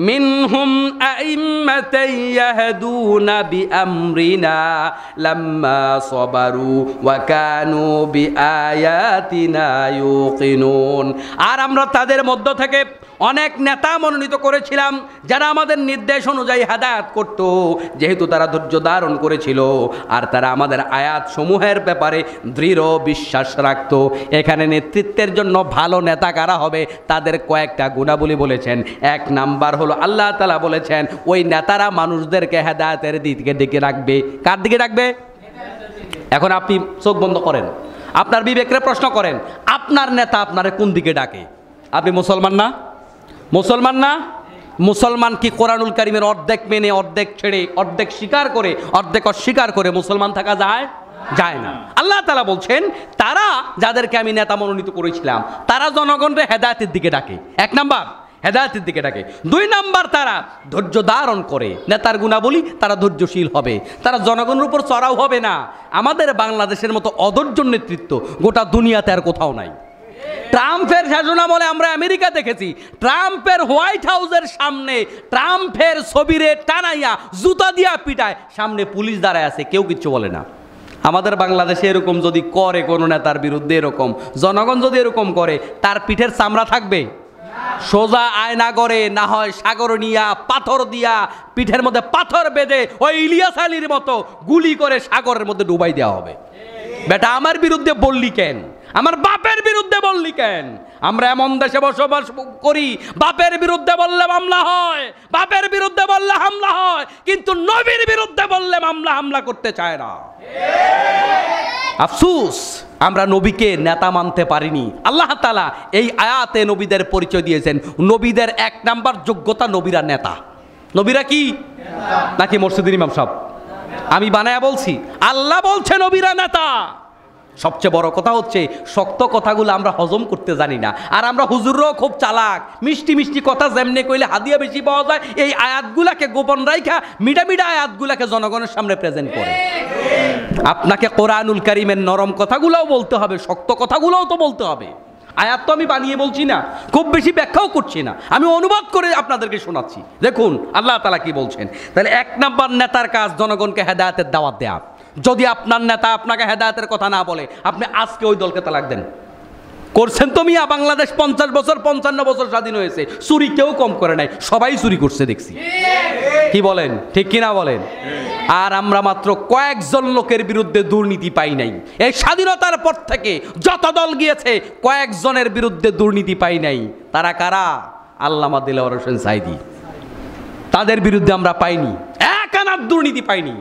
মিনহুম আইম্মাতান ইয়াহদুনা বিআমরিনা লাম্মা সাবারু ওয়া কানু বিআয়াতিনা ইউকিনুন। আর আমরা তাদের মধ্য থেকে অনেক নেতা মনোনীত করেছিলাম যারা আমাদের নির্দেশ অনুযায়ী হেদায়েত করত, যেহেতু তারা ধৈর্য ধারণ করেছিল আর তারা আমাদের আয়াত সমূহের ব্যাপারে দৃঢ় বিশ্বাস রাখত। এখানে নেতৃত্বের জন্য ভালো নেতা কারা হবে তাদের কয়েকটা গুণাবলী বলেছেন। এক নাম্বার হলো আল্লাহ তাআলা বলেছেন ওই নেতারা মানুষদেরকে হেদায়েতের দিকে ডেকে রাখবে। কার দিকে রাখবে? এখন আপনি চোখ বন্ধ করেন, আপনার বিবেকরে প্রশ্ন করেন, আপনার নেতা আপনারে কোন দিকে ডাকে? আপনি মুসলমান না? মুসলমান না? মুসলমান কি কোরআনুল কারীমের অর্ধেক মেনে, অর্ধেক ছেড়ে, অর্ধেক স্বীকার করে, অর্ধেক অস্বীকার করে মুসলমান থাকা যায়? যায় না। আল্লাহ তাআলা বলছেন তারা যাদেরকে আমি নেতা মনোনীত করেছিলাম তারা জনগণকে হেদায়েতের দিকে ডাকে। এক নাম্বার হেদায়েতের দিকে ডাকে। দুই নাম্বার তারা ধৈর্য ধারণ করে। নেতার গুণাবলী, তারা ধৈর্যশীল হবে, তারা জনগণের উপর চড়াও হবে না। আমাদের বাংলাদেশের মতো অধৈর্য নেতৃত্ব গোটা দুনিয়াতে আর কোথাও নাই। ট্রাম্পের শাসনামলে আমরা আমেরিকা দেখেছি, ট্রাম্পের হোয়াইট হাউসের সামনে ট্রাম্পের ছবিরে টানাইয়া জুতা দিয়া পিটায়, সামনে পুলিশ দাঁড়ায় আছে, কেউ কিচ্ছু বলে না। আমাদের বাংলাদেশে এরকম যদি করে কোনো নেতার বিরুদ্ধে, এরকম জনগণ যদি এরকম করে, তার পিঠের চামড়া থাকবে? সোজা আয়না করে, না হয় সাগর নিয়া পাথর দিয়া পিঠের মধ্যে পাথর বেঁধে ওই ইলিয়াস আলীর মতো গুলি করে সাগরের মধ্যে ডুবাই দেওয়া হবে। বেটা আমার বিরুদ্ধে বললি কেন? আমার বাপের বিরুদ্ধে বললি কেন? আমরা এমন দেশে বসবাস করি, বাপের বিরুদ্ধে বললে মামলা হয়, বাপের বিরুদ্ধে বললে হামলা হয়, কিন্তু নবীর বিরুদ্ধে বললে মামলা হামলা করতে চায় না। আফসোস, আমরা নবীকে নেতা মানতে পারিনি। আল্লাহ তাআলা এই আয়াতে নবীদের পরিচয় দিয়েছেন। নবীদের এক নাম্বার যোগ্যতা, নবীরা নেতা। নবীরা কি নাকি মসজিদের ইমাম সাহেব? আমি বানায়া বলছি? আল্লাহ বলছে নবীরা নেতা। সবচেয়ে বড় কথা হচ্ছে শক্ত কথাগুলো আমরা হজম করতে জানি না। আর আমরা হুজুররাও খুব চালাক, মিষ্টি মিষ্টি কথা যেমনে কইলে হাদিয়া বেশি পাওয়া যায়, এই আয়াতগুলাকে গোপন রাইখা মিডা মিডা আয়াতগুলাকে জনগণের সামনে প্রেজেন্ট করে। আপনাকে কোরআনুল কারীমের নরম কথাগুলোও বলতে হবে, শক্ত কথাগুলোও তো বলতে হবে। আয়াত তো আমি বানিয়ে বলছি না, খুব বেশি ব্যাখ্যাও করছি না, আমি অনুবাদ করে আপনাদেরকে শোনাচ্ছি। দেখুন আল্লাহ তাআলা কি বলছেন। তাহলে 1 নাম্বার নেতার কাজ জনগণকে হেদায়েতের দাওয়াত দেয়া। যদি আপনার নেতা আপনাকে হেদায়েতের কথা না বলে, আপনি আজকে ওই দলকে তালাক দেন। করছেন তো মিয়া, বাংলাদেশ 50 বছর 55 বছর স্বাধীন হয়েছে, চুরি কেউ কম করে নাই, সবাই চুরি করছে দেখছি। কি বলেন, ঠিক কিনা বলেন? আর আমরা মাত্র কয়েকজন লোকের বিরুদ্ধে দুর্নীতি পাই নাই। এই স্বাধীনতার পর থেকে যত দল গিয়েছে কয়েকজনের বিরুদ্ধে দুর্নীতি পাই নাই। তারা কারা? আল্লামা দিলওয়ার হোসেন সাঈদী, তাদের বিরুদ্ধে আমরা পাইনি, এক আনার দুর্নীতি পাইনি।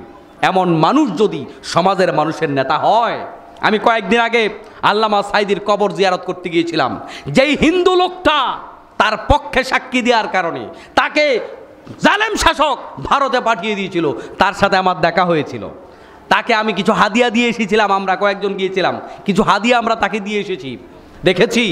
এমন মানুষ যদি সমাজের মানুষের নেতা হয়। আমি কয়েকদিন আগে আল্লামা সাঈদীর কবর জিয়ারত করতে গিয়েছিলাম। যেই হিন্দু লোকটা তার পক্ষে সাক্ষী দেওয়ার কারণে তাকে জালেম শাসক ভারতে পাঠিয়ে দিয়েছিল, তার সাথে আমার দেখা হয়েছিল। তাকে আমি কিছু হাদিয়া দিয়ে এসেছিলাম, আমরা কয়েকজন গিয়েছিলাম, কিছু হাদিয়া আমরা তাকে দিয়ে এসেছি। দেখেছি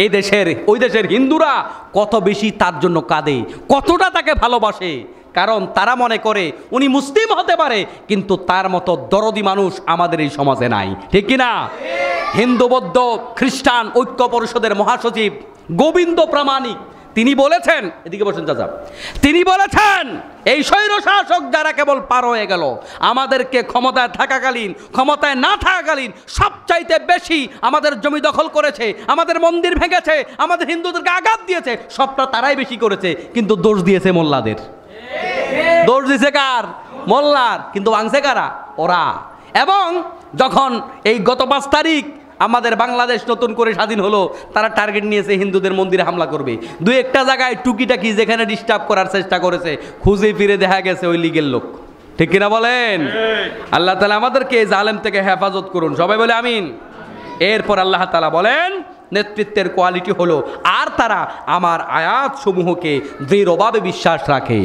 এই দেশের ওই দেশের হিন্দুরা কত বেশি তার জন্য কাঁদে, কতটা তাকে ভালোবাসে। কারণ তারা মনে করে উনি মুসলিম হতে পারে, কিন্তু তার মতো দরদি মানুষ আমাদের এই সমাজে নাই, ঠিক কিনা? হিন্দু বৌদ্ধ খ্রিস্টান ঐক্য পরিষদের মহাসচিব গোবিন্দ প্রামাণিক তিনি বলেছেন, এদিকে বসেন চাচা, তিনি বলেছেন এই স্বৈর শাসক যারা কেবল পার হয়ে গেল, আমাদেরকে ক্ষমতায় থাকাকালীন ক্ষমতায় না থাকাকালীন সবচাইতে বেশি আমাদের জমি দখল করেছে, আমাদের মন্দির ভেঙেছে, আমাদের হিন্দুদেরকে আঘাত দিয়েছে, সবটা তারাই বেশি করেছে, কিন্তু দোষ দিয়েছে মোল্লাদের। দোষ দিয়েছে কার? মোল্লার। কিন্তু ভাঙছে কারা? ওরা। এবং যখন এই গত 5 তারিখ আমাদের বাংলাদেশ নতুন করে স্বাধীন হলো, তারা টার্গেট নিয়েছে হিন্দুদের মন্দিরে হামলা করবে। 2-1টা জায়গায় টুকিটাকি যেখানে ডিস্টার্ব করার চেষ্টা করেছে, খুঁজে ফিরে দেখা গেছে ওই লীগের লোক, ঠিক কিনা বলেন? আল্লাহ তাআলা আমাদেরকে এই জালেম থেকে হেফাজত করুন, সবাই বলে আমিন। এরপর আল্লাহ তাআলা বলেন নেতৃত্বের কোয়ালিটি হলো, আর তারা আমার আয়াত সমূহকে দৃঢ়ভাবে বিশ্বাস রাখে।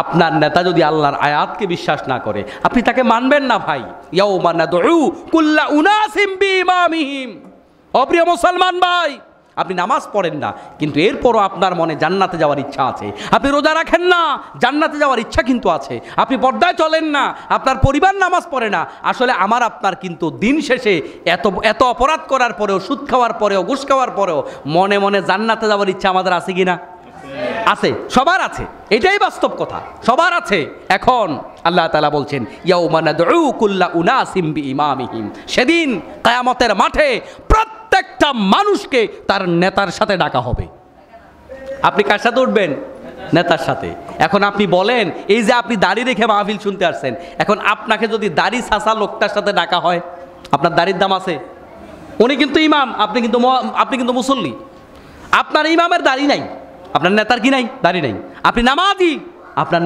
আপনার নেতা যদি আল্লাহর আয়াতকে বিশ্বাস না করে, আপনি তাকে মানবেন না ভাই। ইয়াউমা নাদউ কুল্লা উনাসিম বিইমামিহিম। অপ্রিয় মুসলমান ভাই, আপনি নামাজ পড়েন না, কিন্তু এরপরও আপনার মনে জান্নাতে যাওয়ার ইচ্ছা আছে। আপনি রোজা রাখেন না, জান্নাতে যাওয়ার ইচ্ছা কিন্তু আছে। আপনি পর্দায় চলেন না, আপনার পরিবার নামাজ পড়ে না। আসলে আমার আপনার কিন্তু দিন শেষে এত অপরাধ করার পরেও, সুদ খাওয়ার পরেও, ঘুষ খাওয়ার পরেও মনে মনে জান্নাতে যাওয়ার ইচ্ছা আমাদের আছে কিনা? আছে, সবার আছে, এটাই বাস্তব কথা, সবার আছে। এখন আল্লাহ তাআলা বলছেন ইয়াউমা নাদউ কুল্লা উনাসিম বিইমামিহিম, সেদিন কিয়ামতের মাঠে প্রত্যেকটা মানুষকে তার নেতার সাথে ডাকা হবে। আপনি কার সাথে উঠবেন? নেতার সাথে। এখন আপনি বলেন, এই যে আপনি দাড়ি রেখে মাহফিল শুনতে আসছেন, এখন আপনাকে যদি দাড়ি ছাঁচা লোকটার সাথে ডাকা হয়, আপনার দাড়ির দাম আছে? উনি কিন্তু ইমাম, আপনি কিন্তু মুসল্লি। আপনার ইমামের দাড়ি নাই, আপনার নেতার কি নাই? দাড়ি নাই। আপনি নামাজি, আপনার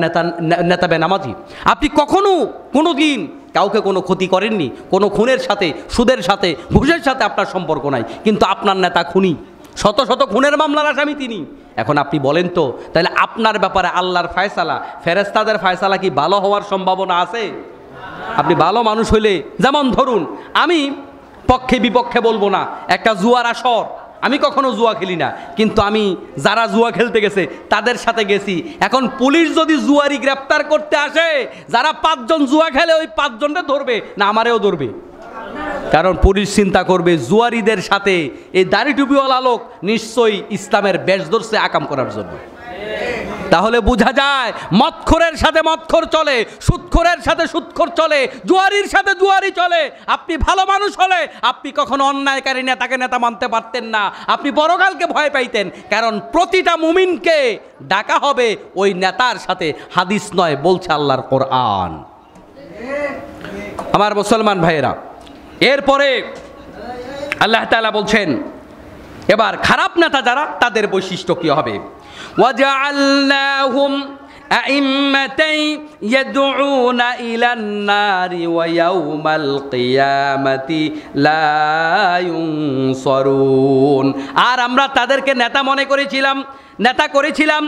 নেতা বেনামাজি। আপনি কখনো কোনো দিন কাউকে কোনো ক্ষতি করেননি, কোনো খুনের সাথে, সুদের সাথে, ঘুষের সাথে আপনার সম্পর্ক নাই, কিন্তু আপনার নেতা খুনি, শত শত খুনের মামলার আসামি তিনি। এখন আপনি বলেন তো, তাহলে আপনার ব্যাপারে আল্লাহর ফয়সালা, ফেরেশতাদের ফয়সালা কি ভালো হওয়ার সম্ভাবনা আছে? আপনি ভালো মানুষ হইলে, যেমন ধরুন, আমি পক্ষে বিপক্ষে বলবো না, একটা জুয়ার আসর, আমি কখনো জুয়া খেলি না, কিন্তু আমি যারা জুয়া খেলতে গেছে তাদের সাথে গেছি। এখন পুলিশ যদি জুয়ারি গ্রেপ্তার করতে আসে, যারা 5 জন জুয়া খেলে ওই 5 জনকে ধরবে না আমারেও ধরবে? কারণ পুলিশ চিন্তা করবে জুয়ারিদের সাথে এই দাড়ি টুপিওয়ালা লোক নিশ্চয়ই ইসলামের বেশ ধরছে আকাম করার জন্য। তাহলে বোঝা যায় মদখোরের সাথে মদখোর চলে, সুদখোরের সাথে সুদখোর চলে, জুয়ারির সাথে জুয়ারি চলে। আপনি ভালো মানুষ হলে আপনি কখনো অন্যায়কারী নেতাকে নেতা মানতে পারতেন না, আপনি পরকালকে ভয় পাইতেন। কারণ প্রতিটা মুমিনকে ডাকা হবে ওই নেতার সাথে, হাদিস নয়, বলছে আল্লাহর কোরআন। আমার মুসলমান ভাইয়েরা, এরপরে আল্লাহ তাআলা বলছেন এবার খারাপ নেতা যারা, তাদের বৈশিষ্ট্য কি হবে? وَجَعَلْنَاهُمْ أَئِمَّةً يَدْعُونَ إِلَى النَّارِ وَيَوْمَ الْقِيَامَةِ لَا يُنصَرُونَ। আর আমরা তাদেরকে নেতা করেছিলাম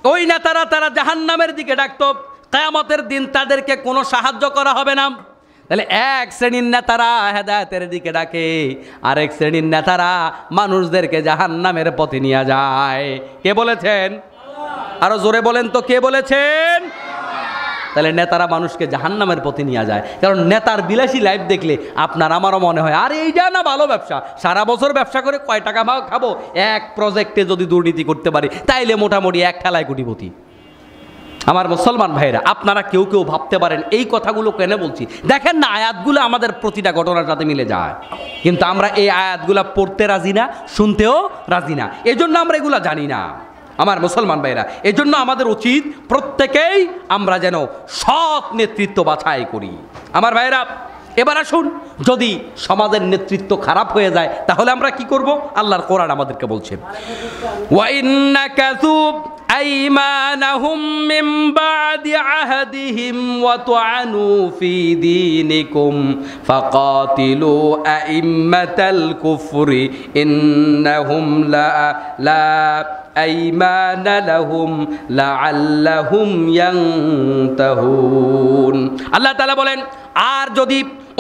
ওই নেতারা তারা জাহান্নামের দিকে ডাকতো, কিয়ামতের দিন তাদেরকে কোনো সাহায্য করা হবে না। তাহলে এক শ্রেণীর নেতারা হেদায়েতের দিকে ডাকে, আরেক শ্রেণীর নেতারা মানুষদেরকে জাহান্নামের পথে নিয়ে যায়। কে বলেছেন? আরো জোরে বলেন তো, কে বলেছেন? তাহলে নেতারা মানুষকে জাহান্নামের পথে নিয়ে যায়। কারণ নেতার বিলাসী লাইফ দেখলে আপনার আমারও মনে হয় আরে এইটা না ভালো ব্যবসা, সারা বছর ব্যবসা করে কয় টাকা খাবো, এক প্রজেক্টে যদি দুর্নীতি করতে পারি তাইলে মোটামুটি এক ঠেলায় কোটিপতি। আমার মুসলমান ভাইরা, আপনারা কেউ কেউ ভাবতে পারেন এই কথাগুলো কেন বলছি, দেখেন না আয়াতগুলো আমাদের প্রতিটা ঘটনার সাথে মিলে যায়, কিন্তু আমরা এই আয়াতগুলো পড়তে রাজি না, শুনতেও রাজি না, এজন্য আমরা এগুলো জানি না। আমার মুসলমান ভাইরা, এজন্য আমাদের উচিত প্রত্যেকেই আমরা যেন সৎ নেতৃত্ব বাছাই করি। আমার ভাইরা, এবার আসুন, যদি সমাজের নেতৃত্ব খারাপ হয়ে যায় তাহলে আমরা কি করব? আল্লাহর কোরআন আমাদেরকে বলছে, ওয়া ইন্নাকাযু আইমানাহুম মিন বাদি আহদিহিম ওয়া তুআনু ফি দীনিকুম ফাকাতিলু আইম্মাতাল কুফরি ইন্নাহুম লা আইমানা লাহুম লাআল্লাহুম ইয়ানতাহুন। আল্লাহ তাআলা বলেন, আর যদি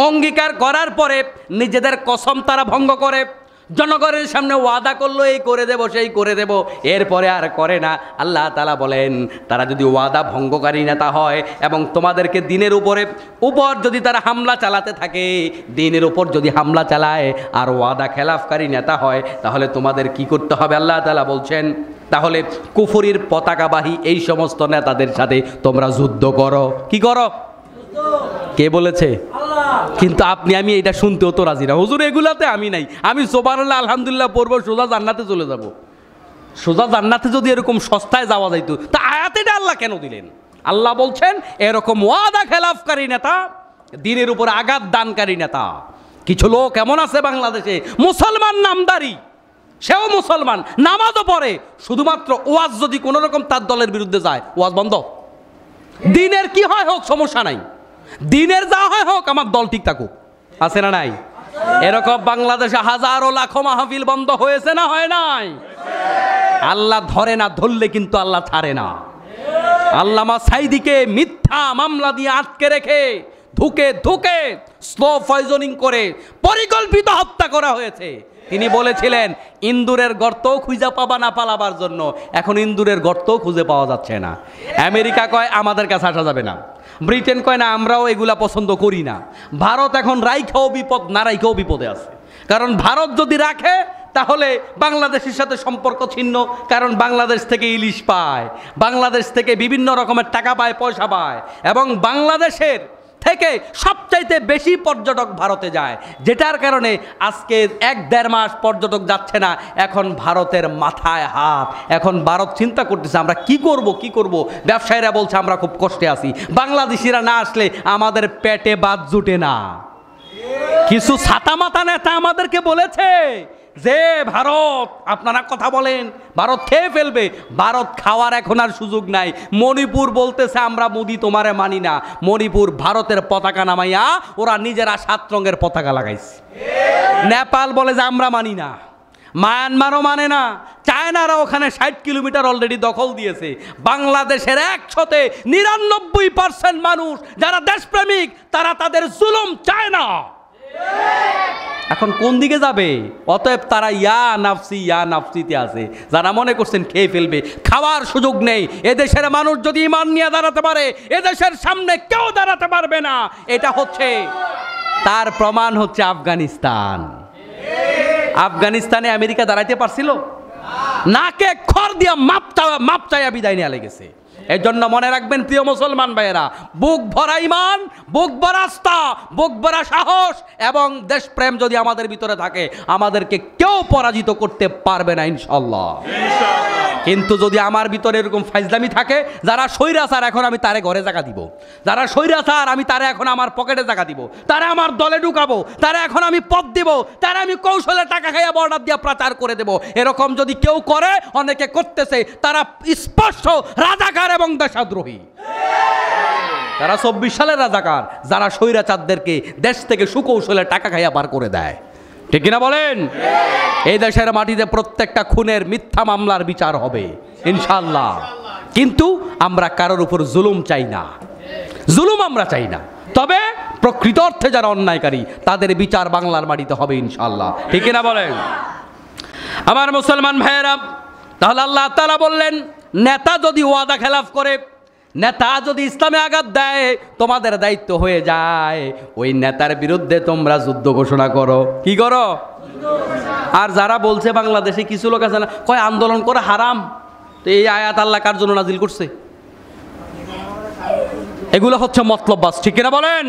অঙ্গীকার করার পরে নিজেদের কসম তারা ভঙ্গ করে, জনগণের সামনে ওয়াদা করলো এই করে দেব সেই করে দেব, এরপরে আর করে না, আল্লাহ তাআলা বলেন তারা যদি ওয়াদা ভঙ্গকারী নেতা হয় এবং তোমাদেরকে দিনের উপর যদি তারা হামলা চালাতে থাকে, দিনের উপর যদি হামলা চালায় আর ওয়াদা খেলাফকারী নেতা হয়, তাহলে তোমাদের কি করতে হবে? আল্লাহ তাআলা বলছেন তাহলে কুফরির পতাকাবাহী এই সমস্ত নেতাদের সাথে তোমরা যুদ্ধ করো। কি করো? কে বলেছে? কিন্তু আপনি আমি এটা শুনতেও তো রাজি না। হুজুর এগুলাতে আমি নাই, আমি সুবহানাল্লাহ আলহামদুলিল্লাহ পড়বো, সোজা জান্নাতে চলে যাব। সোজা জান্নাতে যদি এরকম সস্তায় যাওয়া যাইতো তা আয়াতেটা আল্লাহ কেন দিলেন? আল্লাহ বলছেন এরকম ওয়াদা খেলাফকারী নেতা, দ্বীনের উপর আঘাত দানকারী নেতা। কিছু লোক এমন আছে বাংলাদেশে, মুসলমান নামদারি, সেও মুসলমান, নামাজও পড়ে, শুধুমাত্র ওয়াজ যদি কোনো রকম তার দলের বিরুদ্ধে যায় ওয়াজ বন্ধ। দিনের কি হয় হোক সমস্যা নাই, দিনের যা হয় হোক আমার দল ঠিক থাকুক। আছে না নাই? এরকম বাংলাদেশে হাজারো লাখো মাহফিল বন্ধ হয়েছে না হয় নাই? আল্লাহ ধরে না, ধরলে কিন্তু আল্লাহ ছাড়ে না। আল্লামা সাইদিকে মিথ্যা মামলা দিয়ে আটকে রেখে ধুকে ধুকে স্লো পয়জনিং করে পরিকল্পিত হত্যা করা হয়েছে। তিনি বলেছিলেন ইন্দুরের গর্তও খুঁজে পাবা না পালাবার জন্য, এখন ইন্দুরের গর্তও খুঁজে পাওয়া যাচ্ছে না। আমেরিকা কয় আমাদের কাছে আসা যাবে না, ব্রিটেন কয় না আমরাও এগুলা পছন্দ করি না। ভারত এখন রাইখাও বিপদ, না রাইখাও বিপদে আছে। কারণ ভারত যদি রাখে তাহলে বাংলাদেশের সাথে সম্পর্ক ছিন্ন, কারণ বাংলাদেশ থেকে ইলিশ পায়, বাংলাদেশ থেকে বিভিন্ন রকমের টাকা পায়, পয়সা পায়, এবং বাংলাদেশের থেকে সবচাইতে বেশি পর্যটক ভারতে যায়, যেটার কারণে আজকে 1-1.5 মাস পর্যটক যাচ্ছে না। এখন ভারতের মাথায় হাত, এখন ভারত চিন্তা করতেছে আমরা কি করব কি করব। ব্যবসায়ীরা বলছে আমরা খুব কষ্টে আছি, বাংলাদেশিরা না আসলে আমাদের পেটে ভাত জুটে না। কিছু ছাতা মাথা নেতা আমাদেরকে বলেছে যে ভারত, আপনারা কথা বলেন ভারত খেয়ে ফেলবে, ভারত খাওয়ার এখন আর সুযোগ নাই। মণিপুর বলতেছে আমরা মোদি তোমারে মানি না, মণিপুর ভারতের পতাকা নামাইয়া ওরা নিজেরা 7 রঙের পতাকা লাগাইছে। নেপাল বলে যে আমরা মানি না, মায়ানমারও মানে না, চায়নারা ওখানে 60 কিলোমিটার অলরেডি দখল দিয়েছে। বাংলাদেশের 199% মানুষ যারা দেশপ্রেমিক তারা তাদের জুলুম চায় না। এখন কোন দিকে যাবে? অতএব তারা ইয়া নাফসিতে আছে, যারা মনে করছেন খেয়ে ফেলবে, খাওয়ার সুযোগ নেই। এদেশের মানুষ যদি ঈমান নিয়ে দাঁড়াতে পারে, এদেশের সামনে কেউ দাঁড়াতে পারবে না। এটা হচ্ছে তার প্রমাণ হচ্ছে আফগানিস্তান। আফগানিস্তানে আমেরিকা দাঁড়াইতে পারছিল? নাকে খড় দিয়া মাপ চাইয়া বিদায় নিয়ে লেগেছে। এই জন্য মনে রাখবেন প্রিয় মুসলমান ভাইয়েরা, বুক ভরা ঈমান, বুক ভরা আস্থা, বুক ভরা সাহস এবং দেশপ্রেম যদি আমাদের ভিতরে থাকে, আমাদেরকে কেউ পরাজিত করতে পারবে না ইনশাআল্লাহ। কিন্তু যদি আমার ভিতরে এরকম ফাইজলামি থাকে, যারা স্বৈরাচার এখন আমি তারে ঘরে জায়গা দিব, যারা স্বৈরাচার আমি তারে এখন আমার পকেটে জায়গা দিব, তারা আমার দলে ঢুকাবো, তারা এখন আমি পদ দিব, তারা আমি কৌশলে টাকা খাইয়া বর্ডার দিয়ে প্রচার করে দেব, এরকম যদি কেউ করে, অনেকে করতেছে, তারা স্পষ্ট রাজাকার এবং দেশদ্রোহী। তারা 24 সালের রাজাকার, যারা স্বৈরাচারদেরকে দেশ থেকে সুকৌশলে টাকা খাইয়া বার করে দেয়। ঠিক কিনা বলেন? এই দেশের মাটিতে প্রত্যেকটা খুনের মিথ্যা মামলার বিচার হবে ইনশাআল্লাহ। কিন্তু আমরা কারোর উপর জুলুম চাই না, জুলুম আমরা চাই না। তবে প্রকৃত অর্থে যারা অন্যায়কারী তাদের বিচার বাংলার মাটিতে হবে ইনশাআল্লাহ, ঠিক না বলেন আমার মুসলমান ভাইয়েরা? তাহলে আল্লাহ তাআলা বললেন, নেতা যদি ওয়াদা খেলাফ করে, নেতা যদি ইসলামে আঘাত দেয়, তোমাদের দায়িত্ব হয়ে যায় ওই নেতার বিরুদ্ধে তোমরা যুদ্ধ ঘোষণা করো। কি করো? আর যারা বলছে বাংলাদেশে কিছু লোক আছে না, কয় আন্দোলন করে হারাম, তো এই আয়াত আল্লাহ কার জন্য নাজিল করছে? এগুলো হচ্ছে মতলববাজ, ঠিক কিনা বলেন?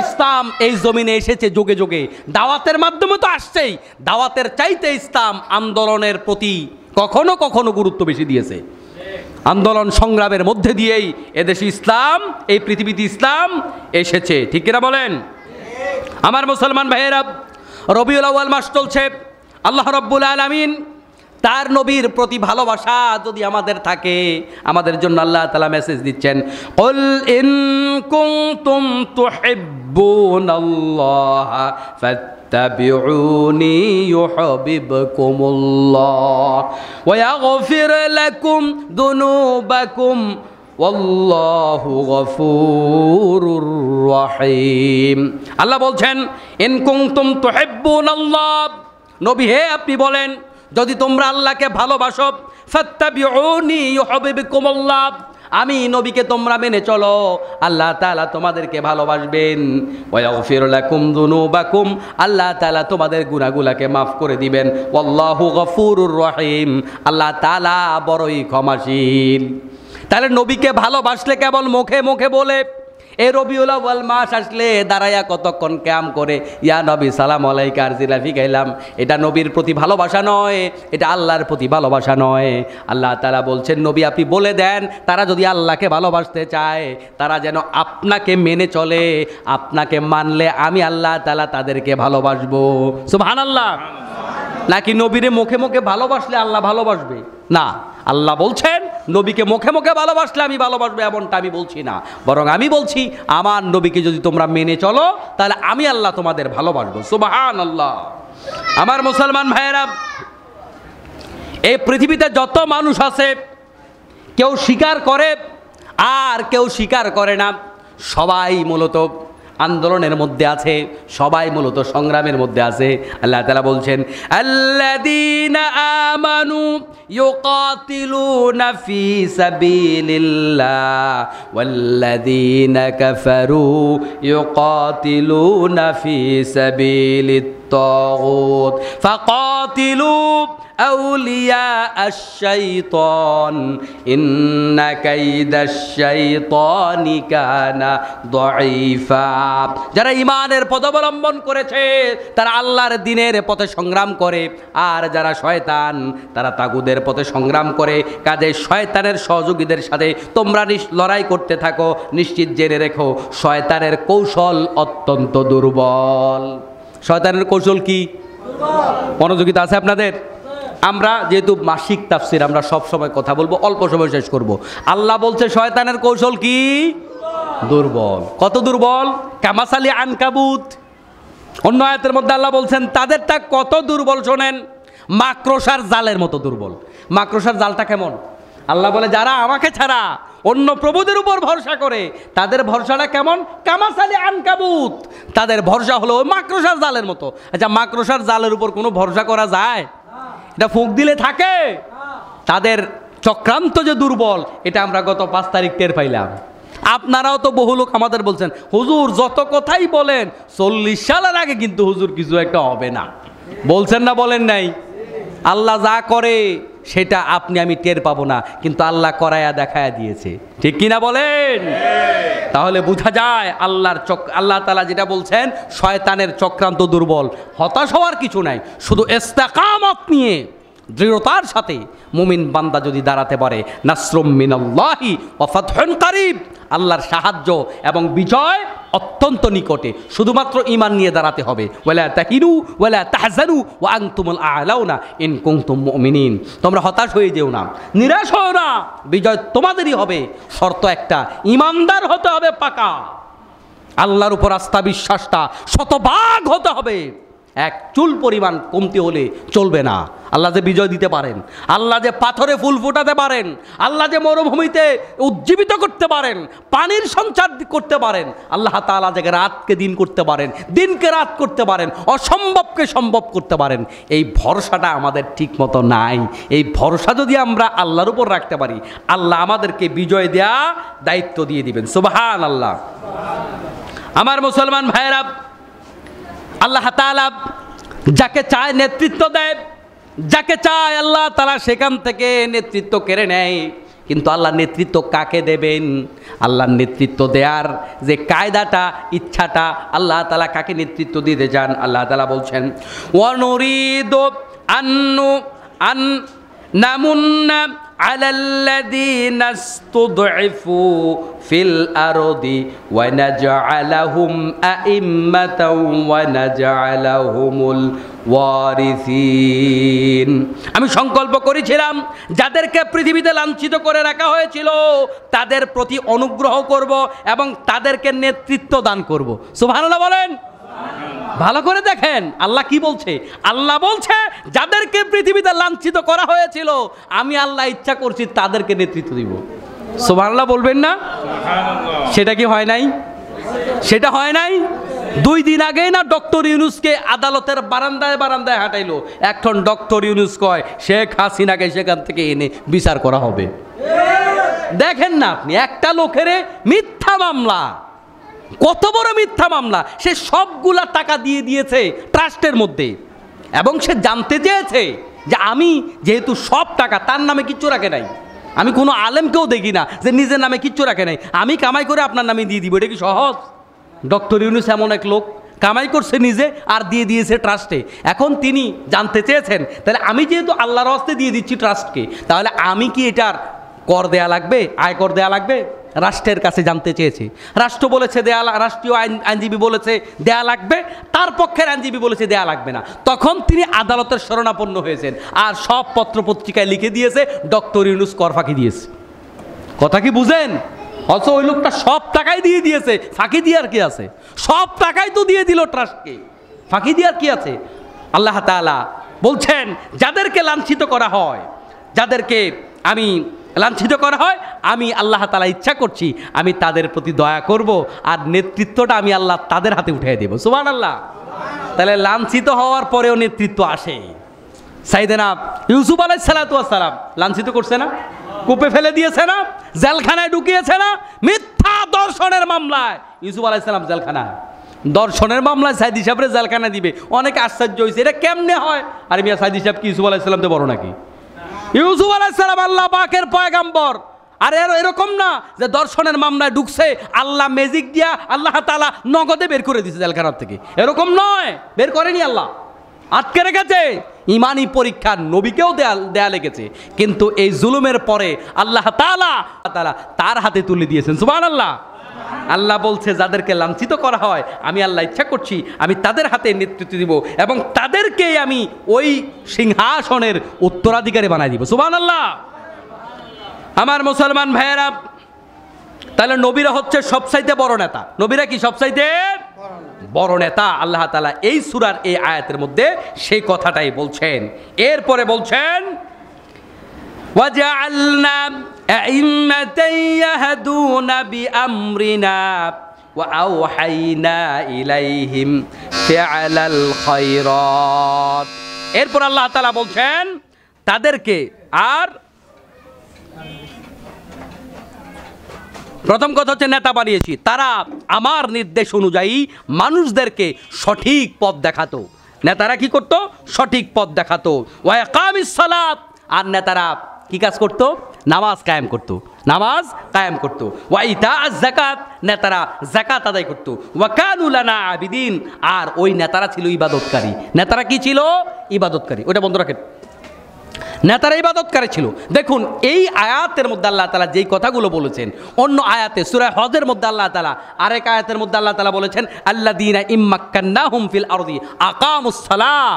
ইসলাম এই জমিনে এসেছে যুগে যুগে, দাওয়াতের মাধ্যমে তো আসছেই। দাওয়াতের চাইতে ইসলাম আন্দোলনের প্রতি কখনো কখনো গুরুত্ব বেশি দিয়েছে। আন্দোলন সংগ্রামের মধ্যে দিয়েই এদেশে ইসলাম, এই পৃথিবীতে ইসলাম এসেছে, ঠিক কিনা বলেন আমার মুসলমান ভাইয়েরা? রবিউল আউয়াল মাস চলছে। আল্লাহ রাব্বুল আলামিন তার নবীর প্রতি ভালোবাসা যদি আমাদের থাকে, আমাদের জন্য আল্লাহ তাআলা মেসেজ দিচ্ছেন, কুল ইন কুনতুম তুহিব্বুনাল্লাহ ফাত্তাবিউনি ইউহিব্বুকুমুল্লাহ ওয়া ইয়াগফির লাকুম যুনুবাকুম ওয়াল্লাহু গফুরুর রহিম। আল্লাহ বলছেন, ইন কুনতুম তুহিব্বুনাল্লাহ, নবী হে আপনি বলেন, যদি তোমরা আল্লাহকে ভালোবাসো, ফাত্তাবিউনি ইউহিব্বুকুমুল্লাহ, আমি নবীকে তোমরা মেনে চলো, আল্লাহ তাআলা তোমাদেরকে ভালোবাসবেন। ওয়া ইয়াগফির লাকুম যুনুবাকুম, আল্লাহ তাআলা তোমাদের গুনাহগুলোকে মাফ করে দিবেন। ওয়াল্লাহু গফুরুর রহিম, আল্লাহ তাআলা বড়ই ক্ষমাশীল। তাহলে নবীকে ভালোবাসলে কেবল মুখে মুখে বলে, এই রবিউল আউয়াল মাস আসলে দাঁড়াইয়া কতক্ষণ ক্যাম করে ইয়া নবী সালাম আলাইকা আর জিলাফি খাইলাম, এটা নবীর প্রতি ভালোবাসা নয়, এটা আল্লাহর প্রতি ভালোবাসা নয়। আল্লাহ তাআলা বলছেন, নবী আপনি বলে দেন, তারা যদি আল্লাহকে ভালোবাসতে চায়, তারা যেন আপনাকে মেনে চলে, আপনাকে মানলে আমি আল্লাহ তাআলা তাদেরকে ভালোবাসবো। সুবহানাল্লাহ। নাকি নবীরে মুখে মুখে ভালোবাসলে আল্লাহ ভালোবাসবে? না, আল্লাহ বলছেন নবীকে মুখে মুখে ভালোবাসলে আমি ভালোবাসবো, এমনটা আমি বলছি না, বরং আমি বলছি আমার নবীকে যদি তোমরা মেনে চলো তাহলে আমি আল্লাহ তোমাদের ভালোবাসবো। সুবহানাল্লাহ। আমার মুসলমান ভাইয়েরা, এই পৃথিবীতে যত মানুষ আছে, কেউ স্বীকার করে আর কেউ স্বীকার করে না, সবাই মূলত আন্দোলনের মধ্যে আছে, সবাই মূলত সংগ্রামের মধ্যে আছে। আল্লাহ তাআলা বলছেন, আল্লাযীনা আমানু ইউকাতিলুনা ফি সাবিলিল্লাহ ওয়াল্লাযীনা কাফারু ইউকাতিলুনা ফি সাবিলিত তাগুত ফাকাতিলু আউলিয়া আশ-শাইতান ইন্না কাইদাশ-শাইতানি কানা দাঈফা। যারা ঈমানের পথ অবলম্বন করেছে তারা আল্লাহর দ্বীনের পথে সংগ্রাম করে, আর যারা শয়তান তারা তাগুদের পথে সংগ্রাম করে। কাজে শয়তানের সহযোগীদের সাথে তোমরা লড়াই করতে থাকো, নিশ্চিত জেনে রেখো শয়তানের কৌশল অত্যন্ত দুর্বল। শয়তানের কৌশল কি? মনোযোগিতা আছে আপনাদের? আমরা যেহেতু মাসিক তাফসির, আমরা সব সময় কথা বলবো, অল্প সময় শেষ করব। আল্লাহ বলছে শয়তানের কৌশল কি? দুর্বল। কত দুর্বল? কামাসালি আনকাবুত। অন্য আয়াতের মধ্যে আল্লাহ বলছেন তাদেরটা কত দুর্বল শোনেন, মাকড়সার জালের মতো দুর্বল। মাকড়সার জালটা কেমন? আল্লাহ বলে যারা আমাকে ছাড়া অন্য প্রভুদের উপর ভরসা করে তাদের ভরসাটা কেমন? কামাসালি আনকাবুত। তাদের ভরসা হলো ওই মাকড়সার জালের মতো। আচ্ছা, মাকড়সার জালের উপর কোনো ভরসা করা যায়? এটা ফুঁক দিলে থাকে? তাদের চক্রান্ত যে দুর্বল, এটা আমরা গত 5 তারিখ টের পাইলাম। আপনারাও তো বহু লোক আমাদের বলছেন, হুজুর যত কথাই বলেন 40 সালের আগে কিন্তু হুজুর কিছু একটা হবে না, বলছেন না? বলেন নাই? আল্লাহ যা করে সেটা আপনি আমি টের পাবো না, কিন্তু আল্লাহ করায়া দেখায়া দিয়েছে, ঠিক কিনা বলেন? তাহলে বোঝা যায় আল্লাহ তাআলা যেটা বলছেন শয়তানের চক্রান্ত দুর্বল। হতাশ হওয়ার কিছু নাই, শুধু ইস্তেকামত নিয়ে দৃঢ়তার সাথে মুমিন বান্দা যদি দাঁড়াতে পারে, নাসরুম মিনাল্লাহি ওয়া ফাতহুন কারীব, আল্লাহর সাহায্য এবং বিজয় অত্যন্ত নিকটে। শুধুমাত্র ঈমান নিয়ে দাঁড়াতে হবে। ওয়ালা তাহিনু ওয়ালা তাহজানু ওয়া আনতুমুল আ'লাউনা ইন কুনতুম মুমিনিন। তোমরা হতাশ হয়ে যেও না, নিরাশ হও না, বিজয় তোমাদেরই হবে। শর্ত একটা, ঈমানদার হতে হবে পাকা, আল্লাহর উপর আস্থা বিশ্বাসটা শতভাগ হতে হবে। এক চুল পরিমাণ কমতি হলে চলবে না। আল্লাহ যে বিজয় দিতে পারেন, আল্লাহ যে পাথরে ফুল ফোটাতে পারেন, আল্লাহ যে মরুভূমিতে উজ্জীবিত করতে পারেন, পানির সঞ্চার করতে পারেন, আল্লাহ তাআলা যে রাতকে দিন করতে পারেন, দিনকে রাত করতে পারেন, অসম্ভবকে সম্ভব করতে পারেন, এই ভরসাটা আমাদের ঠিক মতো নাই। এই ভরসা যদি আমরা আল্লাহর উপর রাখতে পারি, আল্লাহ আমাদেরকে বিজয় দেয়া দায়িত্ব দিয়ে দিবেন। সুবহানাল্লাহ। আমার মুসলমান ভাইয়েরা, আল্লাহ তাআলা যাকে চায় নেতৃত্ব দেয়, যাকে চায় আল্লাহ তাআলা সেখান থেকে নেতৃত্ব কেড়ে নেয়। কিন্তু আল্লাহ নেতৃত্ব কাকে দেবেন, আল্লাহ নেতৃত্ব দেওয়ার যে কায়দাটা, ইচ্ছাটা, আল্লাহ তাআলা কাকে নেতৃত্ব দিতে চান, আল্লাহ তাআলা বলছেন ওয়ানুরিদু আন নামুন্না আলাল্লাযীনা ইসতুদঈফু ফিল আরদি ওয়া নাজআলাহুম আইম্মাতাও ওয়া নাজআলাহুমুল ওয়ারিসিন। আমি সংকল্প করেছিলাম যাদেরকে পৃথিবীতে লাঞ্ছিত করে রাখা হয়েছিল তাদের প্রতি অনুগ্রহ করব এবং তাদেরকে নেতৃত্ব দান করব। সুবহানাল্লাহ বলেন। ভালো করে দেখেন আল্লাহ কি বলছে। আল্লাহ বলছে যাদেরকে পৃথিবীতে লাঞ্ছিত করা হয়েছিল আমি আল্লাহ ইচ্ছা করছি তাদেরকে নেতৃত্ব দিব। সুবহানাল্লাহ বলবেন না? সেটা কি হয় নাই? সেটা হয় নাই? 2 দিন আগেই না ডক্টর ইউনূসকে আদালতের বারান্দায় বারান্দায় হাঁটাইলো। এখন ডক্টর ইউনূস কয় শেখ হাসিনাকে সেখান থেকে এনে বিচার করা হবে। দেখেন না আপনি, একটা লোকের মিথ্যা মামলা, কত বড় মিথ্যা মামলা, সে সবগুলা টাকা দিয়ে দিয়েছে ট্রাস্টের মধ্যে এবং সে জানতে চেয়েছে যে আমি যেহেতু সব টাকা তার নামে কিচ্ছু রাখে নাই, আমি কোনো আলেমকেও দেখি না যে নিজের নামে কিচ্ছু রাখে নাই, আমি কামাই করে আপনার নামে দিয়ে দিব। এটা কি সহজ? ডক্টর ইউনূস এমন এক লোক, কামাই করছে নিজে আর দিয়ে দিয়েছে ট্রাস্টে। এখন তিনি জানতে চেয়েছেন তাহলে আমি যেহেতু আল্লাহর হস্তে দিয়ে দিচ্ছি ট্রাস্টকে, তাহলে আমি কি এটার কর দেয়া লাগবে, আয়কর দেয়া লাগবে? রাষ্ট্রের কাছে জানতে চেয়েছে। রাষ্ট্র বলেছে দেয়া, রাষ্ট্রীয় আইনজীবী বলেছে দেয়া লাগবে, তার পক্ষের আইনজীবী বলেছে দেয়া লাগবে না। তখন তিনি আদালতের শরণাপন্ন হয়েছেন আর সব পত্রপত্রিকায় লিখে দিয়েছে ডক্টর ইউনূস কর ফাঁকি দিয়েছে। কথা কি বুঝেন? অথচ ওই লোকটা সব টাকাই দিয়ে দিয়েছে, ফাঁকি দেওয়ার কি আছে? সব টাকাই তো দিয়ে দিল ট্রাস্টকে, ফাঁকি দেওয়ার কি আছে? আল্লাহ তাআলা বলছেন যাদেরকে লাঞ্ছিত করা হয়, যাদেরকে আমি লাঞ্ছিত করা হয়, আমি আল্লাহ তাআলা ইচ্ছা করছি আমি তাদের প্রতি দয়া করব আর নেতৃত্বটা আমি আল্লাহ তাদের হাতে উঠিয়ে দেব। সুবহানাল্লাহ। তাহলে লাঞ্ছিত হওয়ার পরেও নেতৃত্ব আসে। সাইয়েদনা ইউসুফ আলাইহিস সালাতু ওয়াস সালাম লাঞ্ছিত করছে না? কূপে ফেলে দিয়েছে না? জেলখানায় ঢুকিয়েছে না? মিথ্যা দর্শনের মামলায় ইউসুফ আলাইহিস সালাম জেলখানায়, দর্শনের মামলায় সাইদি সাহেবরে জেলখানায় দিবে। অনেকে আশ্চর্য হয়েছে এটা কেমনে হয়। আর মিয়া সাইদি সাহেব কি ইউসুফ আলাইহিস সালাম তো বড় নাকি? ইউসুফ আলাইহিস সালাম আল্লাহ পাকের পয়গাম্বর। আর এরকম না যে দর্শনের মামলায় ঢুকছে আল্লাহ ম্যাজিক দিয়া আল্লাহ তাআলা নগদে বের করে দিয়েছে জেলখানার থেকে, এরকম নয়। বের করেনি আল্লাহ, আটকে রেখেছে। ইমানি পরীক্ষা নবীকেও দেয়া লেগেছে, কিন্তু এই জুলুমের পরে আল্লাহ তাআলা তার হাতে তুলে দিয়েছেন। সুবহানাল্লাহ। আল্লাহ বলছে যাদেরকে লাঞ্ছিত করা হয় আমি আল্লাহ ইচ্ছা করছি আমি তাদের হাতে নেতৃত্ব দিব এবং তাদেরকে আমি ওই সিংহাসনের উত্তরাধিকারী বানাই দিব। সুবহানাল্লাহ। আমার মুসলমান ভাইয়েরা, তাহলে নবীরা হচ্ছে সবচাইতে বড় নেতা। নবীরা কি সবচাইতে বড় নেতা? আল্লাহ তাআলা এই সূরার এই আয়াতের মধ্যে সেই কথাটাই বলছেন। এরপরে বলছেন ওয়াজআলনা আইম্মাতান ইয়াহদুনা বিআমরিনা ওয়া আওহাইনা ইলাইহিম ফিআলাল খায়রাত। এরপর আল্লাহ তাআলা বলছেন তাদেরকে, আর প্রথম কথা হচ্ছে নেতা বানিয়েছি, তারা আমার নির্দেশ অনুযায়ী মানুষদেরকে সঠিক পথ দেখাতো। নেতারা কি করতো? সঠিক পথ দেখাতো। ওয়া ইকামিস সালাত, আর নেতারা কি কাজ করতো? নামাজ কায়েম করতো, নামাজ কায়েম করতো। ওয়া ইতাআজ যাকাত, নেতারা যাকাত আদায় করতো। ওয়া কানু লানা আবিদিন, আর ওই নেতারা ছিল ইবাদতকারী। নেতারা কি ছিল? ইবাদতকারী। ওটা বন্ধ রাখেন, নেতারা ইবাদতকারী ছিল। দেখুন এই আয়াতের মধ্যে আল্লাহ তাআলা যেই কথাগুলো বলেছেন, অন্য আয়াতে সূরা হজের মধ্যে আল্লাহ তাআলা, আরেক আয়াতের মধ্যে আল্লাহ তাআলা বলেছেন আল্লাযীনা ইম্মাক্কান্নাহুম ফিল আরদি আকামুস সালাহ।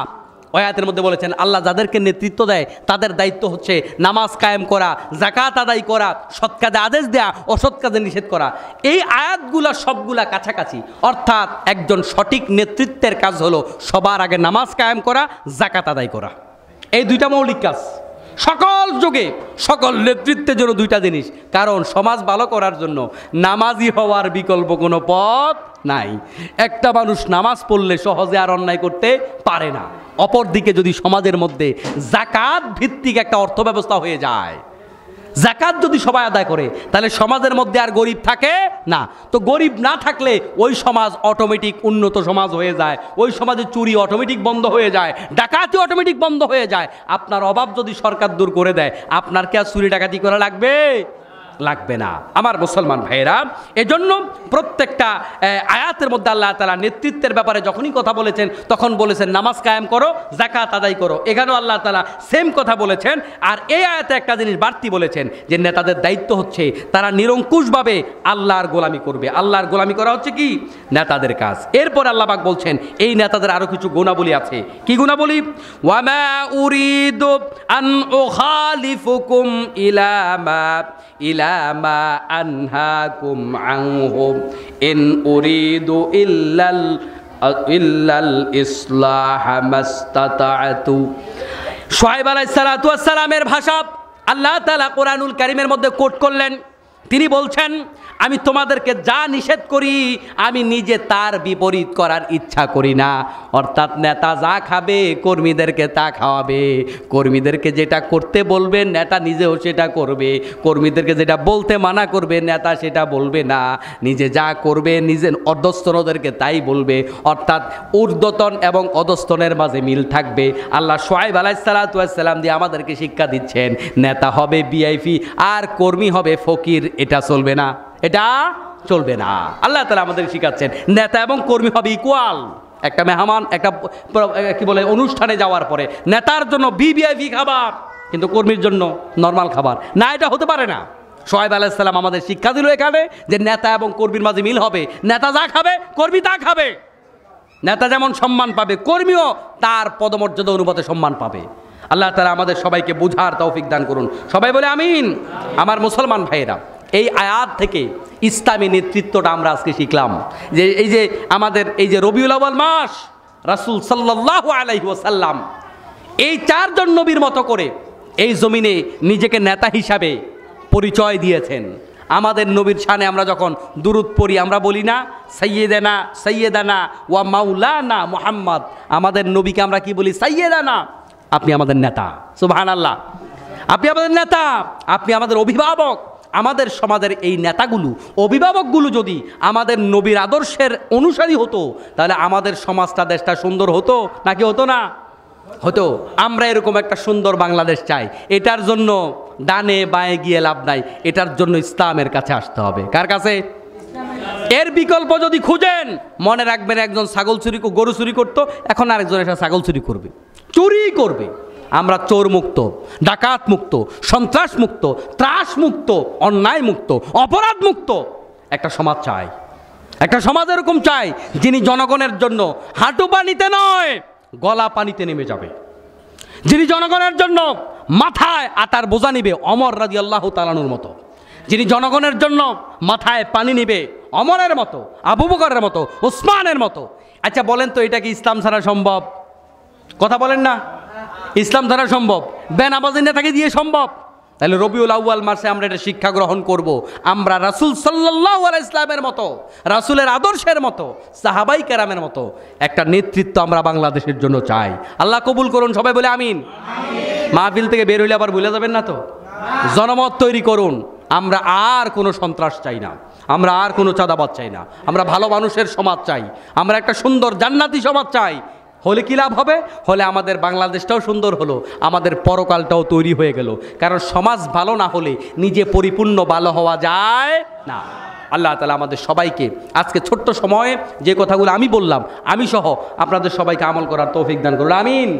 ওই আয়াতের মধ্যে বলেছেন আল্লাহ যাদেরকে নেতৃত্ব দেয় তাদের দায়িত্ব হচ্ছে নামাজ কায়েম করা, যাকাত আদায় করা, সৎ কাজে আদেশ দেয়া, অসৎ কাজে নিষেধ করা। এই আয়াতগুলা সবগুলা কাছাকাছি, অর্থাৎ একজন সঠিক নেতৃত্বের কাজ হলো সবার আগে নামাজ কায়েম করা, যাকাত আদায় করা। এই দুইটা মৌলিক কাজ সকল যুগে সকল নেতৃত্বের জন্য, দুইটা জিনিস। কারণ সমাজ ভালো করার জন্য নামাজি হওয়ার বিকল্প কোনো পথ নাই। একটা মানুষ নামাজ পড়লে সহজে আর অন্যায় করতে পারে না। অপরদিকে যদি সমাজের মধ্যে যাকাত ভিত্তিক একটা অর্থ ব্যবস্থা হয়ে যায়, যাকাত যদি সবাই আদায় করে, তাহলে সমাজের মধ্যে আর গরিব থাকে না। তো গরিব না থাকলে ওই সমাজ অটোমেটিক উন্নত সমাজ হয়ে যায়, ওই সমাজে চুরি অটোমেটিক বন্ধ হয়ে যায়, ডাকাতি অটোমেটিক বন্ধ হয়ে যায়। আপনার অভাব যদি সরকার দূর করে দেয়, আপনার কি আর চুরি ডাকাতি করা লাগবে? লাগবে না। আমার মুসলমান ভাইয়েরা, এজন্য প্রত্যেকটা আয়াতের মধ্যে আল্লাহ তাআলা নেতৃত্বের ব্যাপারে যখনই কথা বলেছেন তখন বলেছেন নামাজ কায়েম করো, যাকাত আদায় করো। এখানেও আল্লাহ তাআলা সেম কথা বলেছেন। আর এই আয়াতে একটা জিনিস বাড়তি বলেছেন যে নেতাদের দায়িত্ব হচ্ছে তারা নিরঙ্কুশভাবে আল্লাহর গোলামি করবে। আল্লাহর গোলামি করা হচ্ছে কি নেতাদের কাজ। এরপর আল্লাহ পাক বলছেন এই নেতাদের আরো কিছু গুণাবলী আছে। কি গুণাবলী? ওয়ামা উরিদু আন উখালিফুকুম ইলা মা আনহাকুম আনহু ইন উরিদু ইল্লাল ইসলাহ মাস্তাতা'তু। শুআয়ব আলাইহিস সালাতু ওয়াস সালামের ভাষা আল্লাহ তাআলা কোরআনুল কারীমের মধ্যে কোট করলেন। তিনি বলছেন আমি তোমাদেরকে যা নিষেধ করি আমি নিজে তার বিপরীত করার ইচ্ছা করি না। অর্থাৎ নেতা যা খাবে কর্মীদেরকে তা খাওয়াবে, কর্মীদেরকে যেটা করতে বলবে নেতা নিজেও সেটা করবে, কর্মীদেরকে যেটা বলতে মানা করবে নেতা সেটা বলবে না, নিজে যা করবে নিজের অধস্তনদেরকে তাই বলবে। অর্থাৎ ঊর্ধ্বতন এবং অধস্তনের মাঝে মিল থাকবে। আল্লাহ শুআয়ব আলাইহিস সালাতু ওয়াস সালাম দিয়ে আমাদেরকে শিক্ষা দিচ্ছেন নেতা হবে ভিআইপি আর কর্মী হবে ফকির। এটা চলবে না, এটা চলবে না। আল্লাহ তাআলা আমাদের শিখাচ্ছেন নেতা এবং কর্মী হবে ইকুয়াল। একটা মেহমান একটা কি বলে অনুষ্ঠানে যাওয়ার পরে নেতার জন্য ভিভিআইপি খাবার, কিন্তু কর্মীর জন্য নর্মাল খাবার না, এটা হতে পারে না। শুআয়ব আলাইহিস সালাম আমাদের শিক্ষা দিল এখানে যে নেতা এবং কর্মীর মাঝে মিল হবে। নেতা যা খাবে কর্মী তা খাবে। নেতা যেমন সম্মান পাবে কর্মীও তার পদমর্যাদা অনুপাতে সম্মান পাবে। আল্লাহ তাআলা আমাদের সবাইকে বুঝার তৌফিক দান করুন। সবাই বলে আমিন। আমার মুসলমান ভাইয়েরা, এই আয়াত থেকে ইসলামী নেতৃত্বটা আমরা আজকে শিখলাম যে এই যে আমাদের এই যে রবিউল আউয়াল মাস, রাসূল সাল্লাল্লাহু আলাইহি ওয়াসাল্লাম এই চারজন নবীর মতো করে এই জমিনে নিজেকে নেতা হিসাবে পরিচয় দিয়েছেন। আমাদের নবীর শানে আমরা যখন দুরূদ পড়ি আমরা বলি না সাইয়্যিদানা সাইয়্যিদানা ওয়া মাওলানা মুহাম্মদ। আমাদের নবীকে আমরা কি বলি? সাইয়্যিদানা। আপনি আমাদের নেতা। সুবহানাল্লাহ। আপনি আমাদের নেতা, আপনি আমাদের অভিভাবক। আমাদের সমাজের এই নেতাগুলো অভিভাবকগুলো যদি আমাদের নবীর আদর্শের অনুসারী হতো তাহলে আমাদের সমাজটা দেশটা সুন্দর হতো নাকি হতো না? হতো। আমরা এরকম একটা সুন্দর বাংলাদেশ চাই। এটার জন্য ডানে বাঁয়ে গিয়ে লাভ নাই, এটার জন্য ইসলামের কাছে আসতে হবে। কার কাছে? এর বিকল্প যদি খুঁজেন মনে রাখবেন একজন ছাগল চুরি গরু চুরি করতো, এখন আরেকজন এসে ছাগল চুরি করবে, চুরি করবে। আমরা চোর মুক্ত, ডাকাত মুক্ত, সন্ত্রাস মুক্ত, ত্রাস মুক্ত, অন্যায় মুক্ত, অপরাধ মুক্ত একটা সমাজ চাই। একটা সমাজ এরকম চাই যিনি জনগণের জন্য হাঁটু পানিতে নয় গলা পানিতে নেমে যাবে, যিনি জনগণের জন্য মাথায় আটার বোঝা নিবে ওমর রাদিয়াল্লাহু তাআলার মতো, যিনি জনগণের জন্য মাথায় পানি নিবে ওমরের মতো, আবু বকরের মতো, ওসমানের মতো। আচ্ছা বলেন তো এটা কি ইসলাম ছাড়া সম্ভব? কথা বলেন না। ইসলাম ছাড়া সম্ভব? বেনামাজি নেতাকে দিয়ে সম্ভব? তাহলে রবিউল আউয়াল মাসে আমরা এটা শিক্ষা গ্রহণ করব। আমরা রাসূল সাল্লাল্লাহু আলাইহি ইসলামের মতো, রাসূলের আদর্শের মতো, সাহাবাই কেরামের মতো একটা নেতৃত্ব আমরা বাংলাদেশের জন্য চাই। আল্লাহ কবুল করুন। সবাই বলে আমিন। মাহফিল থেকে বের হইলে আবার ভুলে যাবেন না তো। জনমত তৈরি করুন। আমরা আর কোনো সন্ত্রাস চাই না, আমরা আর কোনো চাঁদাবাজ চাই না, আমরা ভালো মানুষের সমাজ চাই, আমরা একটা সুন্দর জান্নাতি সমাজ চাই। হলে কি লাভ হবে? হলে আমাদের বাংলাদেশটাও সুন্দর হলো, আমাদের পরকালটাও তৈরি হয়ে গেল। কারণ সমাজ ভালো না হলে নিজে পরিপূর্ণ ভালো হওয়া যায় না। আল্লাহ তাআলা আমাদের সবাইকে আজকে ছোট্ট সময়ে যে কথাগুলো আমি বললাম আমি সহ আপনাদের সবাইকে আমল করার তৌফিক দান করুন। আমিন।